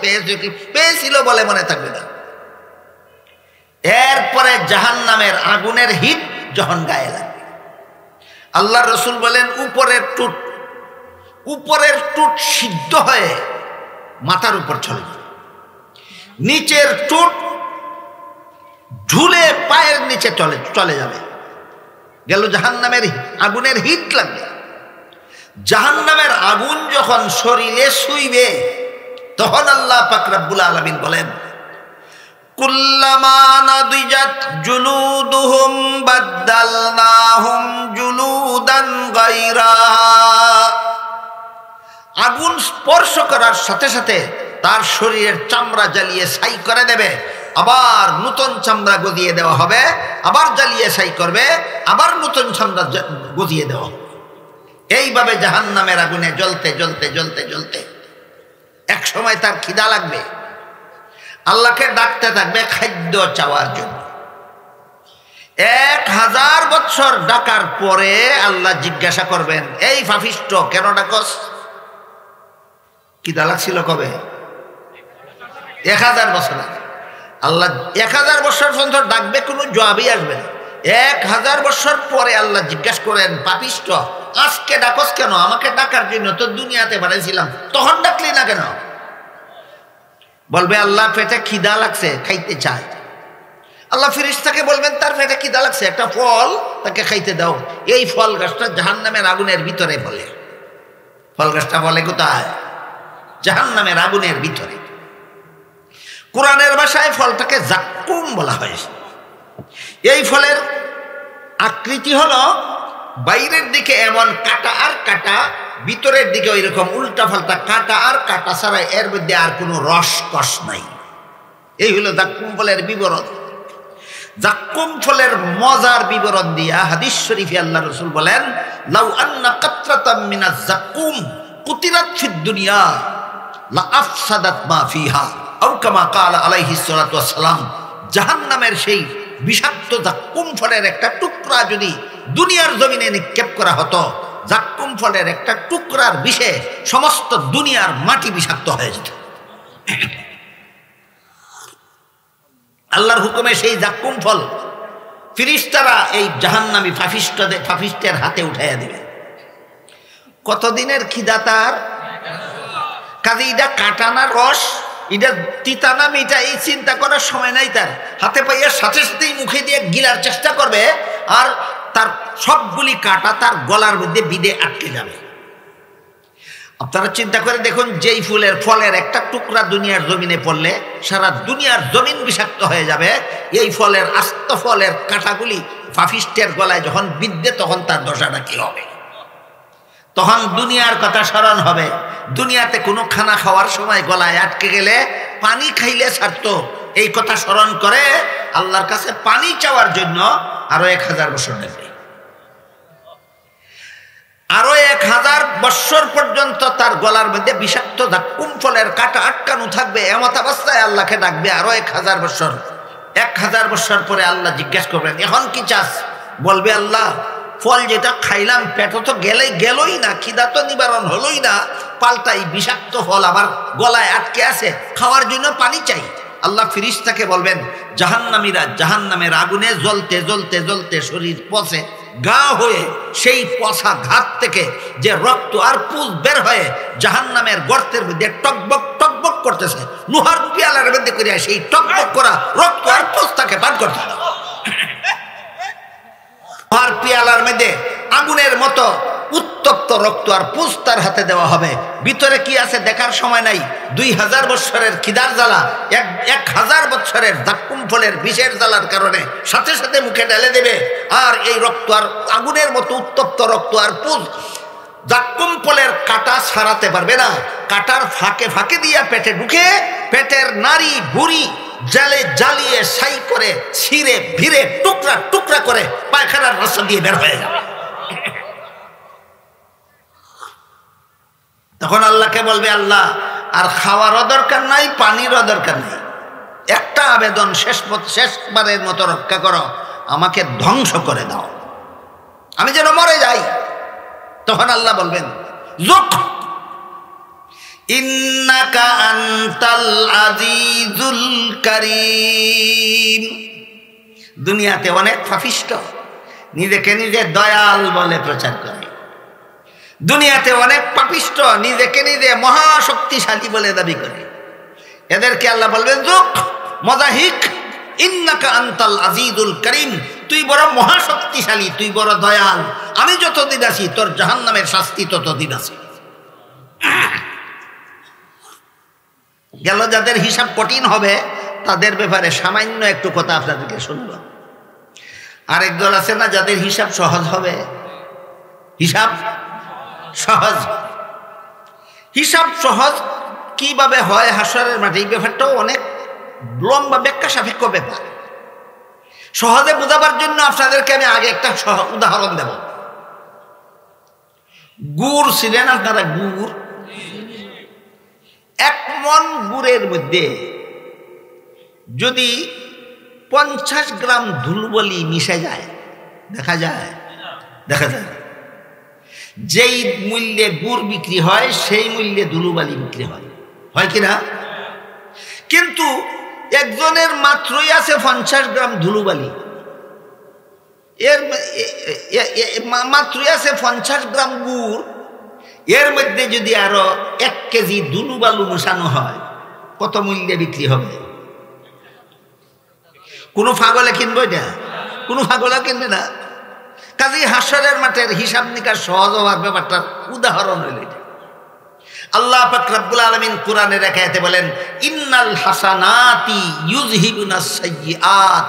পেয়েছিল বলে মনে থাকবে না। এরপরে জাহান্নামের আগুনের হিট যখন গায়ে লাগবে, আল্লাহ রসুল বলেন উপরের টুট সিদ্ধ হয়ে মাথার উপর চলে যাবে, নিচের টুট ঝুলে পায়ের নিচে চলে যাবে। গেল জাহান্নামের আগুনের হিট লাগবে। জাহান্নামের আগুন যখন শরীরে শুইবে তখন আল্লাহ পাক রব্বুল আলামিন বলেন, কুল্লামা নাদিজাত জুলুদুহুম বাদদালনাহুম জুলুদান গায়রাহা। আগুন স্পর্শ করার সাথে সাথে তার শরীরের চামড়া জ্বালিয়ে ছাই করে দেবে, আবার নতুন চামড়া গজিয়ে দেওয়া হবে, আবার জ্বালিয়ে ছাই করবে, আবার নতুন চামড়া গজিয়ে দেওয়া হবে। এইভাবে জাহান্নামের আগুনে জ্বলতে জ্বলতে জ্বলতে জ্বলতে এক সময় তার খিদা লাগবে, আল্লাহকে ডাকতে থাকবে খাদ্য চাওয়ার জন্য। 1000 বছর ডাকার পরে আল্লাহ জিজ্ঞাসা করবেন, এই পাপিষ্ঠ কেন ডাকস? খিদা লাগছিল কবে? 1000 বছর আগে। আল্লাহ 1000 বছর পর্যন্ত ডাকবে, কোনো জবাবই আসবে না। 1000 বছর পরে আল্লাহ জিজ্ঞাসা করেন, পাপিষ্ঠ আজকে ডাকস কেন? আমাকে ডাকার জন্য তো দুনিয়াতে বানাইছিলাম, তখন ডাকলি না কেন? বলবে, আল্লাহ পেটে খিদা লাগছে, খাইতে চায়। আল্লাহ ফেরেশতাকে বলবেন তার পেটে খিদা লাগছে, একটা ফল তাকে খাইতে দাও। এই ফল গাছটা জাহান্নামের আগুনের ভিতরে ফলে। ফল গাছটা ফলে কোথায়? জাহান্নামের আগুনের ভিতরে। কোরআনের ভাষায় ফলটাকে জাক্কুম বলা হয়েছে। এই ফলের আকৃতি হলো বাইরের দিকে এমন কাটা আর কাটা, ভিতরের দিকে ওই রকম উল্টা পাল্টা কাটা আর কাটা ছাড়া, এর মধ্যে আর কোনো রস কষ নাই। এই হলো জাক্কুম ফলের বিবরণ। জাক্কুম ফলের মজার বিবরণ দিয়া হাদিস শরীফে আল্লাহ রাসূল বলেন, লাউ আন্না কাতরাতাম মিনাজ জাক্কুম কুতিরাত ফিদ দুনিয়া লা আফসাদাত মা ফিহা আও কামা ক্বালা আলাইহিস সালাতু ওয়াস সালাম। জাহান্নামের সেই বিষাক্ত জাক্কুম ফলের একটা টুকরা যদি দুনিয়ার জমিনে নিক্ষেপ করা হতো, জাক্কুম ফলের একটা টুকরার বিষে সমস্ত দুনিয়ার মাটি বিষাক্ত হয়ে যেত। আল্লাহর হুকুমে সেই জাক্কুম ফল ফেরেশতারা এই জাহান্নামী পাপিষ্টের হাতে উঠাইয়া দিবে। কতদিনের খিদা তার? কাজে এটা কাটানা রস, এটা তিতানা মিটা, এই চিন্তা করার সময় নাই তার। হাতে পাইয়া সাথে সাথেই মুখে দিয়ে গিলার চেষ্টা করবে, আর তার সবগুলি কাটা তার গলার মধ্যে বিধে আটকে যাবে। আপনারা চিন্তা করে দেখুন, যেই ফলের একটা টুকরা দুনিয়ার জমিনে পড়লে সারা দুনিয়ার জমিন বিষাক্ত হয়ে যাবে। এই ফলের আস্ত ফলের কাঁটাগুলি পাপিষ্টের গলায় যখন বিদ্ধে, তখন তার দশাটা কি হবে? তখন দুনিয়ার কথা স্মরণ হবে। দুনিয়াতে কোনো খানা খাওয়ার সময় গলায় আটকে গেলে পানি খাইলে ছাড়তো, এই কথা স্মরণ করে আল্লাহর কাছে পানি চাওয়ার জন্য আরো 1000 বছর নেবে। আরো 1000 বৎসর পর্যন্ত তার গলার মধ্যে বিষাক্ত জাক্কুম ফলের কাঁটা আটকানো থাকবে। এমত অবস্থায় আল্লাহকে ডাকবে আরো 1000 বৎসর। 1000 বৎসর পরে আল্লাহ জিজ্ঞেস করবেন, এখন কি চাস? বলবে, আল্লাহ ফল যেটা খাইলাম পেটে তো গেলই না, খিদা তো নিবারণ হলোই না, পাল্টাই বিষাক্ত ফল আবার গলায় আটকে আছে, খাওয়ার জন্য পানি চাই। আল্লাহ ফেরেশতাকে বলবেন, জাহান্নামীরা জাহান্নামের আগুনে জ্বলতে জ্বলতে জ্বলতে শরীর পচে গা হয়ে সেই পচা ঘাত থেকে যে রক্ত আর পুজ বের হয়ে জাহান্নামের গর্তের মধ্যে টকবক টকবক করতেছে, লোহার পিয়ালার মধ্যে করিয়া সেই টকবক করা রক্ত আর পুজ তাকে পান করতে হবে। লোহার পিয়ালার মধ্যে আগুনের মতো উত্তপ্ত রক্ত আর পুজ তার হাতে দেওয়া হবে। ভিতরে কি আছে দেখার সময় নাই। 2000 বৎসরের খিদার জ্বালা 1000 বৎসরের জাক্কুম ফলের বিষের জ্বালার কারণে সাথে সাথে মুখে ঢেলে দেবে। আর এই রক্ত আর আগুনের মতো উত্তপ্ত রক্ত আর পুজ জাক্কুম ফলের কাটা ছাড়াতে পারবে না। কাটার ফাঁকে ফাঁকে দিয়া পেটে ঢুকে পেটের নারী বুড়ি জ্বালিয়ে ছাই করে ছিঁড়ে ভিড়ে টুকরা টুকরা করে পায়খানার রাস্তা দিয়ে বের হয়ে যাবে। তখন আল্লাহকে বলবে, আল্লাহ আর খাওয়ারও দরকার নাই, পানিরও দরকার নাই, একটা আবেদন শেষবারের মতো রক্ষা করো, আমাকে ধ্বংস করে দাও, আমি যেন মরে যাই। তখন আল্লাহ বলবেন, যুক ইন্নাকা আনতাল আজিজুল কারীম। দুনিয়াতে অনেক পাপিষ্ঠ নিজেকে নিজে দয়াল বলে প্রচার করে। দুনিয়াতে অনেক পাপিষ্ঠ নিজেকে নিজে মহাশক্তিশালী বলে দাবি করে। এদেরকে আল্লাহ বলবেন, যুক মজাহিক ইন্নাকা আনতাল আজিজুল কারীম, তুই বড় মহাশক্তিশালী, তুই বড় দয়াল, আমি যতদিন আছি তোর জাহান্নামের শাস্তি ততদিন আছে। গেল যাদের হিসাব কঠিন হবে তাদের ব্যাপারে সামান্য একটু কথা আপনাদেরকে শুনব। আরেক দল আছে না যাদের হিসাব সহজ হবে। হিসাব সহজ, হিসাব সহজ কিভাবে হয় হাসরের মাঠে, এই ব্যাপারটাও অনেক লম্বা ব্যাখ্যা সাপেক্ষ ব্যাপার। সহজে বোঝাবার জন্য আপনাদেরকে আমি আগে একটা উদাহরণ দেব। গুড় ছিলেন আপনারা? গুড়, 1 মণ গুড়ের মধ্যে যদি 50 গ্রাম ধুলবলি মিশে যায়, দেখা যায় যেই মূল্যে গুড় বিক্রি হয় সেই মূল্যে ধুলুবালি বিক্রি হয়, হয় কিনা? কিন্তু একজনের মাত্রই আছে 50 গ্রাম ধুলুবালি, এর মাত্রই আছে 50 গ্রাম গুড়, এর মধ্যে যদি আরো 1 কেজি ধুলুবালু মেশানো হয় কত মূল্যে বিক্রি হবে? কোনো পাগলে কিনবে এটা? কোনো পাগলে কিনবে না। কাজেই হাসরের মাঠের হিসাব নিকাশ সহজ হওয়ার ব্যাপারটার উদাহরণ হইল এটা। আল্লাহ পাক রব্বুল আলামিন কোরআনের এক আয়াতে বলেন, ইন্নাল হাসানাতি ইউযহিবুনাস সাইয়্যাত।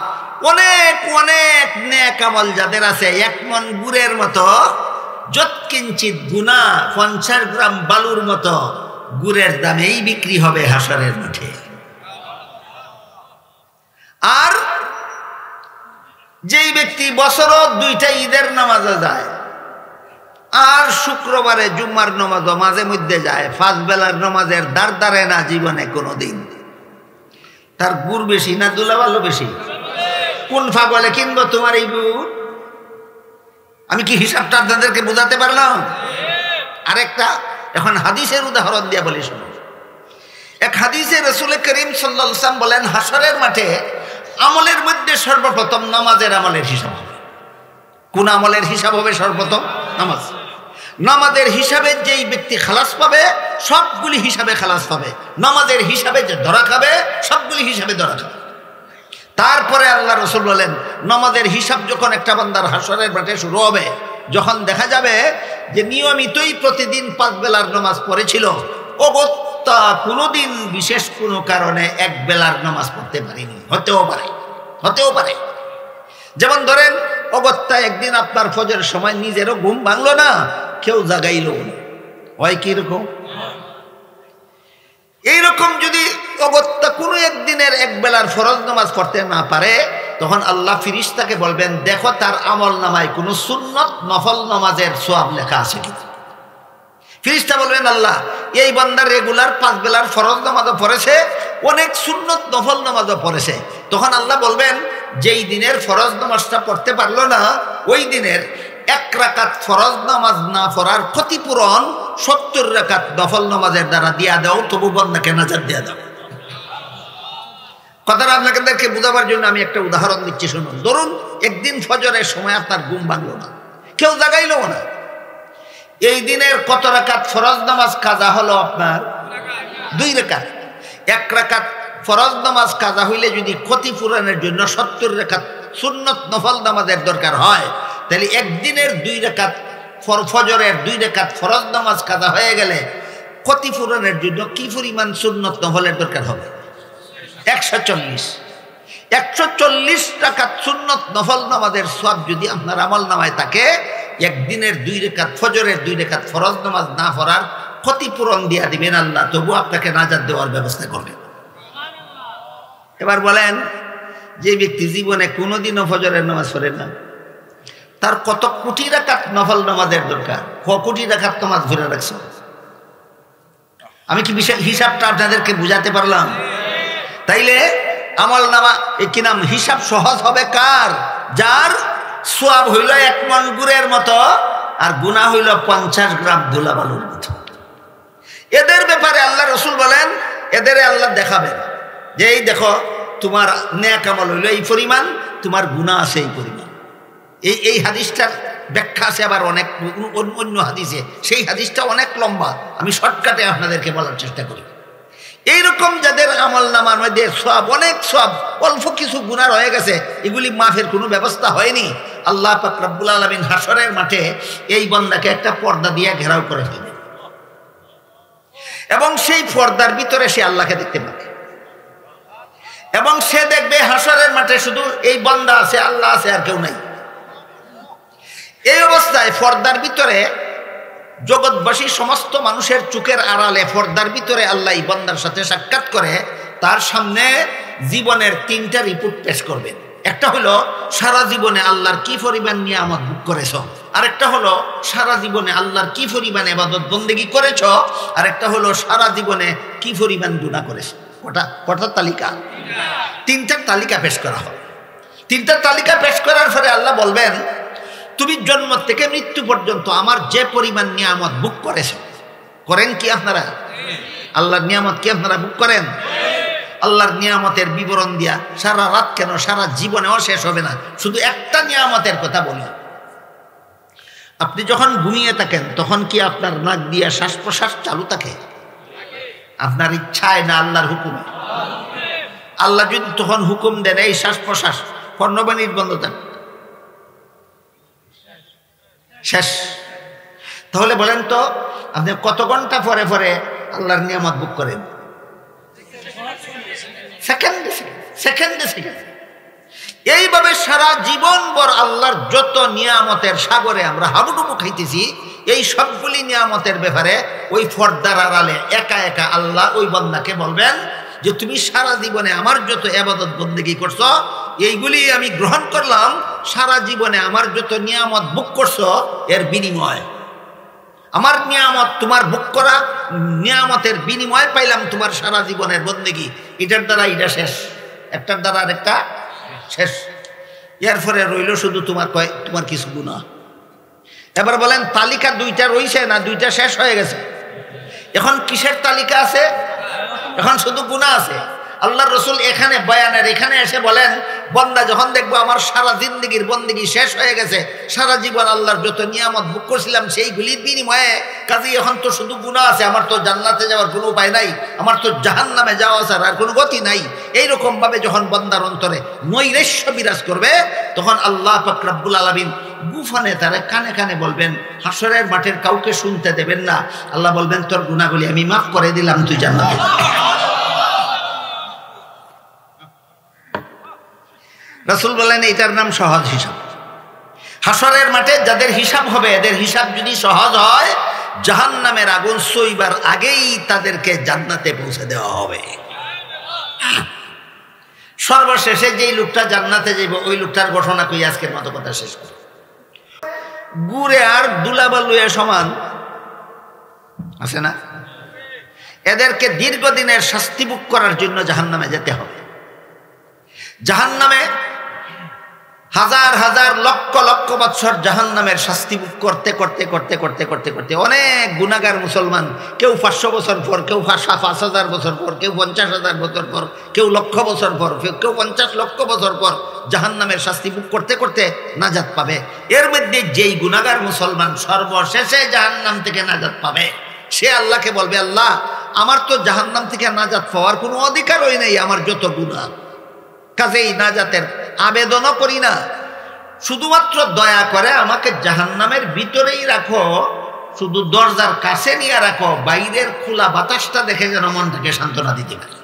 অনেক অনেক নেক আমল যাদের আছে, এক মন গুড়ের মতো, যৎকিঞ্চিত গুনাহ 50 গ্রাম বালুর মতো গুড়ের দামেই বিক্রি হবে হাসরের মাঠে। আর যেই ব্যক্তি বছরও 2টা ঈদের নামাজে যায়, আর শুক্রবারে জুম্মার নামাজও মাঝে মধ্যে যায়, 5 বেলার নামাজের দ্বার দাঁড়ে না জীবনে কোনোদিন, তার গুড় বেশি না দুলাবালু বেশি? কোন পাগলে কিনবো তোমার এই গুড়? আমি কি হিসাবটা আপনাদেরকে বোঝাতে পারলাম? আরেকটা এখন হাদিসের উদাহরণ দিয়ে বলি শুনুন। এক হাদিসে রাসূল করিম সাল্লাল্লাহু আলাইহি ওয়াসাল্লাম বলেন, হাসরের মাঠে আমলের মধ্যে সর্বপ্রথম নামাজের আমলের হিসাব হবে। কোন আমলের হিসাব হবে? সর্বপ্রথম নামাজ। নামাজের হিসাবে যেই ব্যক্তি খালাস পাবে, সবগুলি হিসাবে খালাস পাবে। নামাজের হিসাবে যে ধরা খাবে, সবগুলি হিসাবে ধরা খাবে। তারপরে আল্লাহ রাসূল বলেন, নামাজের হিসাব যখন একটা বান্দার হাসরের মাঠে শুরু হবে, যখন দেখা যাবে যে নিয়মিতই প্রতিদিন 5 বেলার নামাজ পড়েছিল, অগত্যা কোনোদিন বিশেষ কোনো কারণে 1 বেলার নামাজ পড়তে পারেনি, হতেও পারে। যেমন ধরেন, অগত্যা একদিন আপনার ফজরের সময় নিজেরও ঘুম ভাঙলো না, কেউ জাগাইল না, হয় কি রকম? এইরকম যদি অগত্যা কোনো একদিনের 1 বেলার ফরজ নামাজ পড়তে না পারে, তখন আল্লাহ ফিরিস্তাকে বলবেন, দেখো তার আমল নামায় কোনো সুন্নত নফল নামাজের সওয়াব লেখা আছে কিনা। ফিরিস্তা বলবেন, আল্লাহ এই বান্দা রেগুলার 5 বেলার ফরজ নামাজও পড়েছে, অনেক সুন্নত নফল নামাজও পড়েছে। তখন আল্লাহ বলবেন, যেই দিনের ফরজ নামাজটা পড়তে পারলো না, ওই দিনের 1 রাকাত ফরজ নামাজ না পড়ার ক্ষতিপূরণ 70 রাকাত নফল নামাজের দ্বারা দিয়া দাও, তবু বান্দাকে নাজাত দিয়া দাও। কথাটা আপনাদেরকে বোঝাবার জন্য আমি একটা উদাহরণ দিচ্ছি শুনুন। ধরুন একদিন ফজরের সময় আপনার ঘুম ভাঙলো না, কেউ জাগাইলো না, এই দিনের কত রাকাত ফরজ নামাজ কাজা হলো? আপনার 2 রাকাত। 1 রাকাত ফরজ নামাজ কাজা হইলে যদি ক্ষতিপূরণের জন্য 70 রাকাত সুন্নত নফল নামাজের দরকার হয়, তাহলে একদিনের 2 রাকাত ফজরের 2 রাকাত ফরজ নামাজ কাজা হয়ে গেলে ক্ষতিপূরণের জন্য কি পরিমাণ সুন্নত নফলের দরকার হবে? 140 রাকাত সুন্নত নফল নামাজের সওয়াব যদি আপনার আমল নামায় থাকে, একদিনের 2 রাকাত ফজরের 2 রাকাত ফরজ নামাজ না পড়ার ক্ষতিপূরণ দিয়া দিবেন আল্লাহ, তবু আপনাকে নাজাত দেওয়ার ব্যবস্থা করবেন। এবার বলেন, যে ব্যক্তি জীবনে কোনোদিনও ফজরের নামাজ পড়ে না, তার কত কোটি রাকাত নফল নামাজের দরকার? কোটি রাকাত নামাজ ধরে রাখছে। আমি কি হিসাবটা আপনাদেরকে বুঝাতে পারলাম? তাইলে আমল নামা কি নাম, হিসাব সহজ হবে কার? যার সওয়াব হইল 1 মণ গুড়ের মতো, আর গুনাহ হইল 50 গ্রাম ধুলাবালুর মতো। এদের ব্যাপারে আল্লাহ রাসূল বলেন, এদের আল্লাহ দেখাবেন যে এই দেখো তোমার নেক আমল হইল এই পরিমাণ, তোমার গুনাহ আছে এই পরিমাণ। এই হাদিসটার ব্যাখ্যা আছে আবার অনেক অন্য হাদিসে, সেই হাদিসটা অনেক লম্বা, আমি শর্টকাটে আপনাদেরকে বলার চেষ্টা করি। এইরকম যাদের আমল নামার মধ্যে সওয়াব, অনেক সওয়াব, অল্প কিছু গুনাহ রয়ে গেছে, এগুলি মাফের কোনো ব্যবস্থা হয়নি, আল্লাহ পাক রব্বুল আলামিন হাসরের মাঠে এই বান্দাকে একটা পর্দা দিয়ে ঘেরাও করে ফেলবে, এবং সেই পর্দার ভিতরে সে আল্লাহকে দেখতে পাবে, এবং সে দেখবে হাসরের মাঠে শুধু এই বান্দা আছে, আল্লাহ আছে, আর কেউ নাই। এই অবস্থায় পর্দার ভিতরে জগৎবাসী সমস্ত মানুষের চোখের আড়ালে পর্দার ভিতরে আল্লাহ এই বান্দার সাথে সাক্ষাৎ করে তার সামনে জীবনের 3টা রিপোর্ট পেশ করবেন। একটা হলো সারা জীবনে আল্লাহর কি পরিমাণ নিয়ামত ভোগ করেছ, আরেকটা হলো সারা জীবনে আল্লাহর কি পরিমাণ ইবাদত বন্দেগী করেছ, আরেকটা হলো সারা জীবনে কি পরিমাণ গুনাহ করেছ। কটা তালিকা? 3টা তালিকা পেশ করা হবে। 3টা তালিকা পেশ করার পরে আল্লাহ বলবেন, তুমি জন্ম থেকে মৃত্যু পর্যন্ত আমার যে পরিমাণ নিয়ামত ভোগ করেছ, করেন কি আপনারা? আল্লাহর নিয়ামত কি আপনারা ভোগ করেন? আল্লাহর নিয়ামতের বিবরণ দিয়া সারা রাত কেন, সারা জীবনেও শেষ হবে না। শুধু একটা নিয়ামতের কথা বলি, আপনি যখন ঘুমিয়ে থাকেন তখন কি আপনার নাক দিয়া শ্বাস প্রশ্বাস চালু থাকে? আপনার ইচ্ছায় না আল্লাহর হুকুমে? আল্লাহ যদি তখন হুকুম দেন এই শ্বাস প্রশ্বাস 15 মিনিট বন্ধ থাক, শেষ। তাহলে বলেন তো আপনি কত ঘন্টা পরে পরে আল্লাহর নিয়ামত ভোগ করেন? সেকেন্ডে সেকেন্ডে সেকেন্ড। এইভাবে সারা জীবন ভর আল্লাহর যত নিয়ামতের সাগরে আমরা হাবুডুবু খাইতেছি, এই সবগুলি নিয়ামতের ব্যাপারে ওই পর্দার আড়ালে একা একা আল্লাহ ওই বান্দাকে বলবেন যে তুমি সারা জীবনে আমার যত ইবাদত বন্দেগী করছো এইগুলি আমি গ্রহণ করলাম, সারা জীবনে আমার যত নিয়ামত ভোগ করছো এর বিনিময়, আমার নিয়ামত তোমার ভোগ করা নিয়ামতের বিনিময় পাইলাম তোমার সারা জীবনের বন্দেগী, এটার দ্বারা এটা শেষ, একটার দ্বারা আরেকটা শেষ। এরপরে রইল শুধু তোমার কিছু গুনাহ। এবার বলেন তালিকা দুইটা রইছে না দুইটা শেষ হয়ে গেছে? এখন কিসের তালিকা আছে? এখন শুধু গুনাহ আছে। আল্লাহর রাসূল এখানে বয়ানের এখানে এসে বলেন বান্দা যখন দেখবো আমার সারা জিন্দেগীর বন্দেগী শেষ হয়ে গেছে, সারা জীবন আল্লাহর যত নিয়ামত ভোগ করছিলাম সেইগুলির বিনিময়ে কাজেই এখন তো শুধু গুনাহ আছে, আমার তো জান্নাতে যাওয়ার কোনো উপায় নাই, আমার তো জাহান্নামে যাওয়া ছাড়া আর কোনো গতি নাই। এইরকম ভাবে যখন বান্দার অন্তরে নৈরাশ্য বিরাজ করবে তখন আল্লাহ পাক রব্বুল আলামিন গুফানে তারা কানে কানে বলবেন, হাসরের মাঠের কাউকে শুনতে দেবেন না। আল্লাহ বলবেন তোর গুনাহগুলি আমি মাফ করে দিলাম, তুই জান্নাতে। রাসূল বলেন এটার নাম সহজ হিসাব। হাসরের মাঠে যাদের হিসাব হবে এদের হিসাব যদি সহজ হয় জাহান্নামের আগুন সইবার আগেই তাদেরকে জান্নাতে পৌঁছে দেওয়া হবে। সর্বশেষে যেই লোকটা জান্নাতে যাইব ওই লোকটার ঘটনা কই আজকের মতো কথা শেষ করি। গুড়ে আর দুলাবালুয়ে সমান আছে না? এদেরকে দীর্ঘদিনের শাস্তি ভোগ করার জন্য জাহান্নামে যেতে হবে। জাহান্নামে হাজার হাজার লক্ষ লক্ষ বৎসর জাহান্নামের শাস্তি ভোগ করতে করতে করতে করতে করতে করতে অনেক গুনাহগার মুসলমান, কেউ 500 বছর পর, কেউ 5,000 বছর পর, কেউ 50,000 বছর পর, কেউ লক্ষ বছর পর, কেউ 50 লক্ষ বছর পর জাহান্নামের শাস্তি ভোগ করতে করতে নাজাত পাবে। এর মধ্যে যেই গুনাহগার মুসলমান সর্বশেষে জাহান্নাম থেকে নাজাত পাবে সে আল্লাহকে বলবে, আল্লাহ আমার তো জাহান্নাম থেকে নাজাত পাওয়ার কোনো অধিকারই নেই, আমার যত গুনাহ, কাজেই নাজাতের আবেদনও করি না, শুধুমাত্র দয়া করে আমাকে জাহান্নামের ভিতরেই রাখো, শুধু দরজার কাছে নিয়ে রাখো, বাইরের খোলা বাতাসটা দেখে যেন মনটাকে সান্ত্বনা দিতে পারি।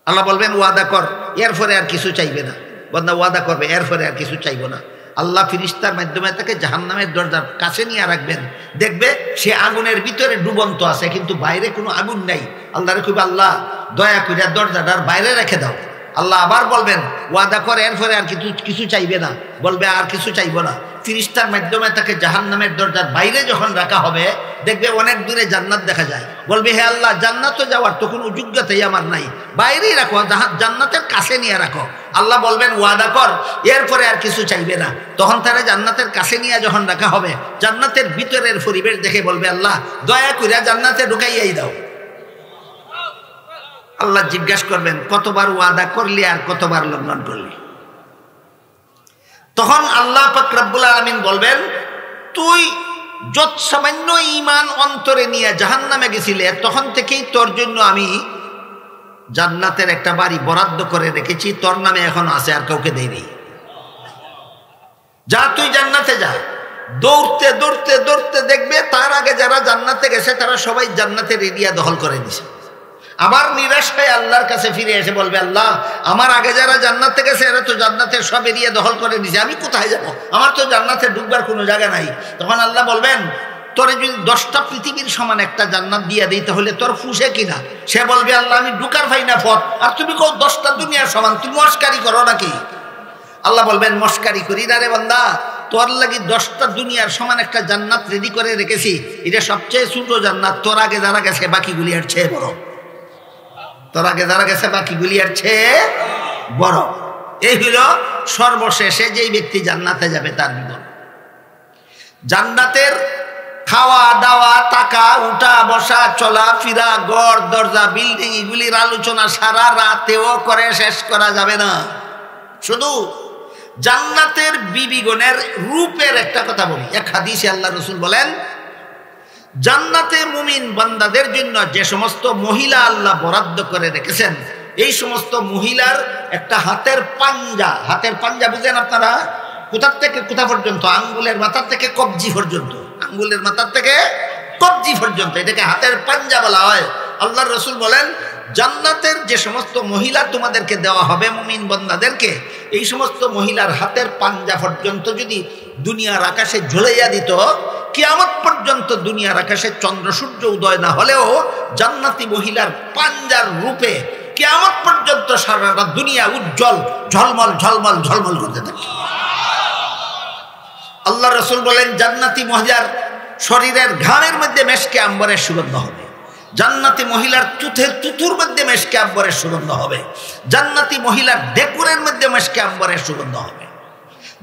আল্লাহ বলবেন ওয়াদা কর, এরপরে আর কিছু চাইবে না। বান্দা ওয়াদা করবে এরপরে আর কিছু চাইবো না। আল্লাহ ফিরিস্তার মাধ্যমে তাকে জাহান্নামের দরজার কাছে নিয়ে রাখবেন, দেখবে সে আগুনের ভিতরে ডুবন্ত আছে কিন্তু বাইরে কোনো আগুন নাই। আল্লাহরে কইবে আল্লাহ দয়া করে দরজাটার বাইরে রেখে দাও। আল্লাহ আবার বলবেন ওয়াদা করে এরপরে আর কিছু চাইবে না, বলবে আর কিছু চাইবো না। ফিরিস্তার মাধ্যমে তাকে জাহান্নামের দরজার বাইরে যখন রাখা হবে দেখবে অনেক দূরে জান্নাত দেখা যায়, বলবে হে আল্লাহ জান্নাত যাওয়ার তো কোনো যোগ্যতাই আমার নাই, বাইরেই রাখো, জান্নাতের কাছে নিয়ে রাখো। আল্লাহ বলবেন ওয়াদা কর, এরপরে আর কিছু চাইবে না। তখন তারা জান্নাতের কাছে নিয়ে যখন রাখা হবে জান্নাতের ভিতরের পরিবেশ দেখে বলবে আল্লাহ দয়া করে জান্নাতে ঢুকাইয়াই দাও। আল্লাহ জিজ্ঞাসা করবেন কতবার ওয়াদা করলি আর কতবার লঙ্ঘন করলি? তখন আল্লাহ পাক রব্বুল আলামিন বলবেন তুই যত সামান্য ঈমান অন্তরে নিয়ে জাহান্নামে গেছিলে তখন থেকেই তোর জন্য আমি জান্নাতের একটা বাড়ি বরাদ্দ করে রেখেছি, তোর নামে এখন আছে, আর কাউকে দেইনি। যা তুই জান্নাতে যা। দৌড়তে দৌড়তে দৌড়তে দেখবে তার আগে যারা জান্নাতে গেছে তারা সবাই জান্নাতের এরিয়া দখল করে নিছে। আবার নিরাশ হয়ে আল্লাহর কাছে ফিরে এসে বলবে আল্লাহ আমার আগে যারা জান্নাতে গেছে এরা তো জান্নাতের সব এরিয়া দখল করে নিছে, আমি কোথায় যাব? আমার তো জান্নাতে ঢুকবার কোনো জায়গা নাই। তখন আল্লাহ বলবেন তোরে যদি 10টা পৃথিবীর সমান একটা জান্নাত দিয়ে দিই তাহলে তোর ফুসে কিনা? সে বলবে আল্লাহ আমি ঢুকার পাই না পথ, আর তুমি কও 10টা দুনিয়ার সমান, তুমি মস্কারি করো নাকি? আল্লাহ বলবেন মস্কারি করি না রে বান্দা, তোর লাগি 10টা দুনিয়ার সমান একটা জান্নাত রেডি করে রেখেছি, এটা সবচেয়ে ছোট জান্নাত, তোর আগে যারা গেছে বাকিগুলি আর চেয়ে বড়, তোর আগে যারা গেছে বাকিগুলি আর চেয়ে বড়। এই হইল সর্বশেষে যেই ব্যক্তি জান্নাতে যাবে তার বিবরণ। জান্নাতের খাওয়া দাওয়া, টাকা উঠা বসা, চলা ফিরা, ঘর দরজা, বিল্ডিং, এগুলির আলোচনা সারা রাতেও করে শেষ করা যাবে না। শুধু জান্নাতের বিবিগণের রূপের একটা কথা বলি। এক হাদিসে আল্লাহ রাসূল বলেন জান্নাতে মুমিন বান্দাদের জন্য যে সমস্ত মহিলা আল্লাহ বরাদ্দ করে রেখেছেন এই সমস্ত মহিলার একটা হাতের পাঞ্জা বুঝেন আপনারা, কোথার থেকে কোথা পর্যন্ত, আঙ্গুলের মাথার থেকে কবজি পর্যন্ত, আঙ্গুলের মাথার থেকে কবজি পর্যন্ত, এটাকে হাতের পাঞ্জা বলা হয়। আল্লাহর রাসূল বলেন জান্নাতের যে সমস্ত মহিলা তোমাদেরকে দেওয়া হবে মুমিন বান্দাদেরকে, এই সমস্ত মহিলার হাতের পাঞ্জা পর্যন্ত যদি দুনিয়ার আকাশে ঝুলাইয়া দিত, কিয়ামত পর্যন্ত দুনিয়ার আকাশে চন্দ্র সূর্য উদয় না হলেও জান্নাতি মহিলার পাঞ্জার রূপে কিয়ামত পর্যন্ত সারাটা দুনিয়া উজ্জ্বল ঝলমল ঝলমল ঝলমল করতে থাকে। আল্লাহ রাসূল বলেন জান্নাতি মহিলার শরীরের ঘামের মধ্যে মেশকে আম্বরের সুগন্ধ হবে, জান্নাতি মহিলার তুথুর মধ্যে মেশকে আম্বরের সুগন্ধ হবে, জান্নাতি মহিলার ডেকুরের মধ্যে মেশকে আম্বরের সুগন্ধ হবে,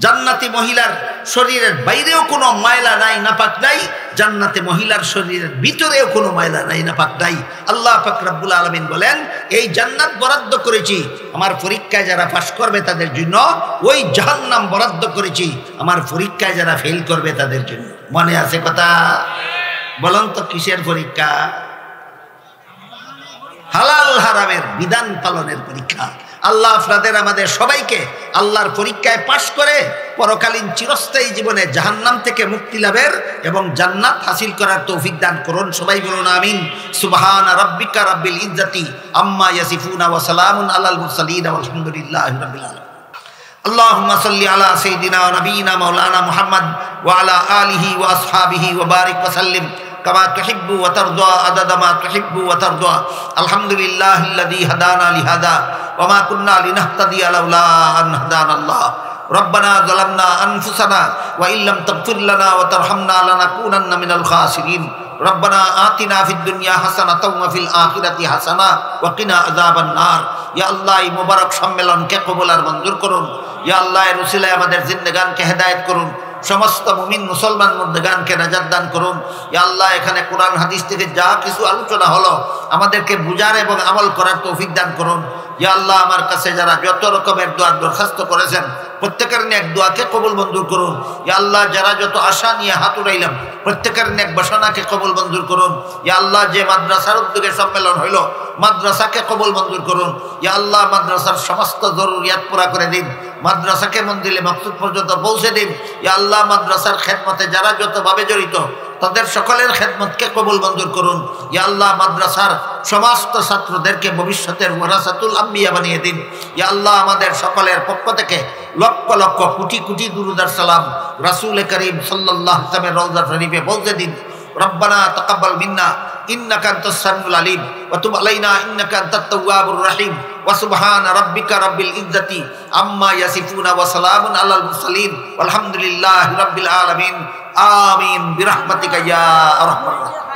জান্নাতি মহিলার শরীরের বাইরেও কোনো ময়লা নাই নাপাক নাই, জান্নাতি মহিলার শরীরের ভিতরেও কোনো ময়লা নাই নাপাক নাই। আল্লাহ পাক রব্বুল আলামিন বলেন এই জান্নাত বরাদ্দ করেছি আমার পরীক্ষায় যারা পাস করবে তাদের জন্য, ওই জাহান্নাম বরাদ্দ করেছি আমার পরীক্ষায় যারা ফেল করবে তাদের জন্য। মনে আছে কথা? বলেন তো কিসের পরীক্ষা? হালাল হারামের বিধান পালনের পরীক্ষা। আল্লাহ আপনাদের আমাদের সবাইকে আল্লাহর পরীক্ষায় পাশ করে পরকালীন চিরস্থায়ী জীবনে জাহান্নাম থেকে মুক্তি লাভের এবং জান্নাত হাসিল করার তৌফিক দান করুন। সবাই বলুন আমিন। সুবহানা রাব্বিকা রাব্বিল ইজ্জাতি আম্মা ইয়াসিফুনা ওয়া সালামুন আলাল মুরসালিন ওয়ালহামদুলিল্লাহি রাব্বিল আলামিন। আল্লাহুম্মা সাল্লি আলা সাইয়্যিদিনা ওয়া নাবিয়িনা মাওলানা মুহাম্মদ ওয়া আলা আলিহি ওয়া আসহাবিহি ওয়া বারিক ওয়া সাল্লিম كما تحب وترضى عدد ما تحب وترضى. الحمد لله الذي هدانا لهذا وما كنا لنهتدي لولا أن هدانا الله. ربنا ظلمنا أنفسنا وإن لم تغفر لنا وترحمنا لنكونن من الخاسرين. ربنا آتنا في الدنيا حسنة وفي الآخرة حسنة وقنا عذاب النار. يا الله মুবারক সম্মেলনকে কবুল আর মঞ্জুর করুন। ইয়া আল্লাহ এর উসিলায় আমাদের জিন্দেগানকে হেদায়েত করুন, সমস্ত মুমিন মুসলমান মুর্দেগানকে নাজাত দান করুন। ইয়া আল্লাহ এখানে কোরআন হাদিস থেকে যা কিছু আলোচনা হলো আমাদেরকে বুঝার এবং আমল করার তৌফিক দান করুন। ইয়া আল্লাহ আমার কাছে যারা যত রকমের দোয়ার দরখাস্ত করেছেন প্রত্যেকের নেক দোয়াকে কবুল মঞ্জুর করুন। ইয়া আল্লাহ যারা যত আশা নিয়ে হাত উঠাইলাম প্রত্যেকের নেক বাসনাকে কবুল মঞ্জুর করুন। ইয়া আল্লাহ যে মাদ্রাসার উদ্যোগে সম্মেলন হইল মাদ্রাসাকে কবুল মঞ্জুর করুন। ইয়া আল্লাহ মাদ্রাসার সমস্ত জরুরিয়াত পুরা করে দিন, মাদ্রাসাকে মন্দিরে মাকসুদ পর্যন্ত পৌঁছে দিন। ইয়া আল্লাহ মাদ্রাসার খেদমতে যারা যতভাবে জড়িত তাদের সকলের খেদমতকে কবুল মঞ্জুর করুন। ইয়া আল্লাহ মাদ্রাসার সমস্ত ছাত্রদেরকে ভবিষ্যতের ওয়ারাসাতুল আম্বিয়া বানিয়ে দিন। ইয়া আল্লাহ আমাদের সকলের পক্ষ থেকে লক্ষ লক্ষ কোটি কোটি দুরূদ আর সালাম রাসূল করিম সাল্লাল্লাহু আলাইহি ওয়াসাল্লামের রওজা শরীফে পৌঁছে দিন। রব্বানা তাকাব্বাল মিন্না ইন্নাকা আনতাস সামিউল আলিম ওয়া তুব আলাইনা ইন্নাকা আনতাত তাওয়াবুর রহিম ওয়া সুবহানা রাব্বিকা রাব্বিল ইজ্জাতি আম্মা ইয়াসিফুনা ওয়া সালামুন আলাল মুরসালিন ওয়ালহামদুলিল্লাহি রাব্বিল আলামিন। আমিন বিরহমাতিকা ইয়া আরহামার রাহিমিন।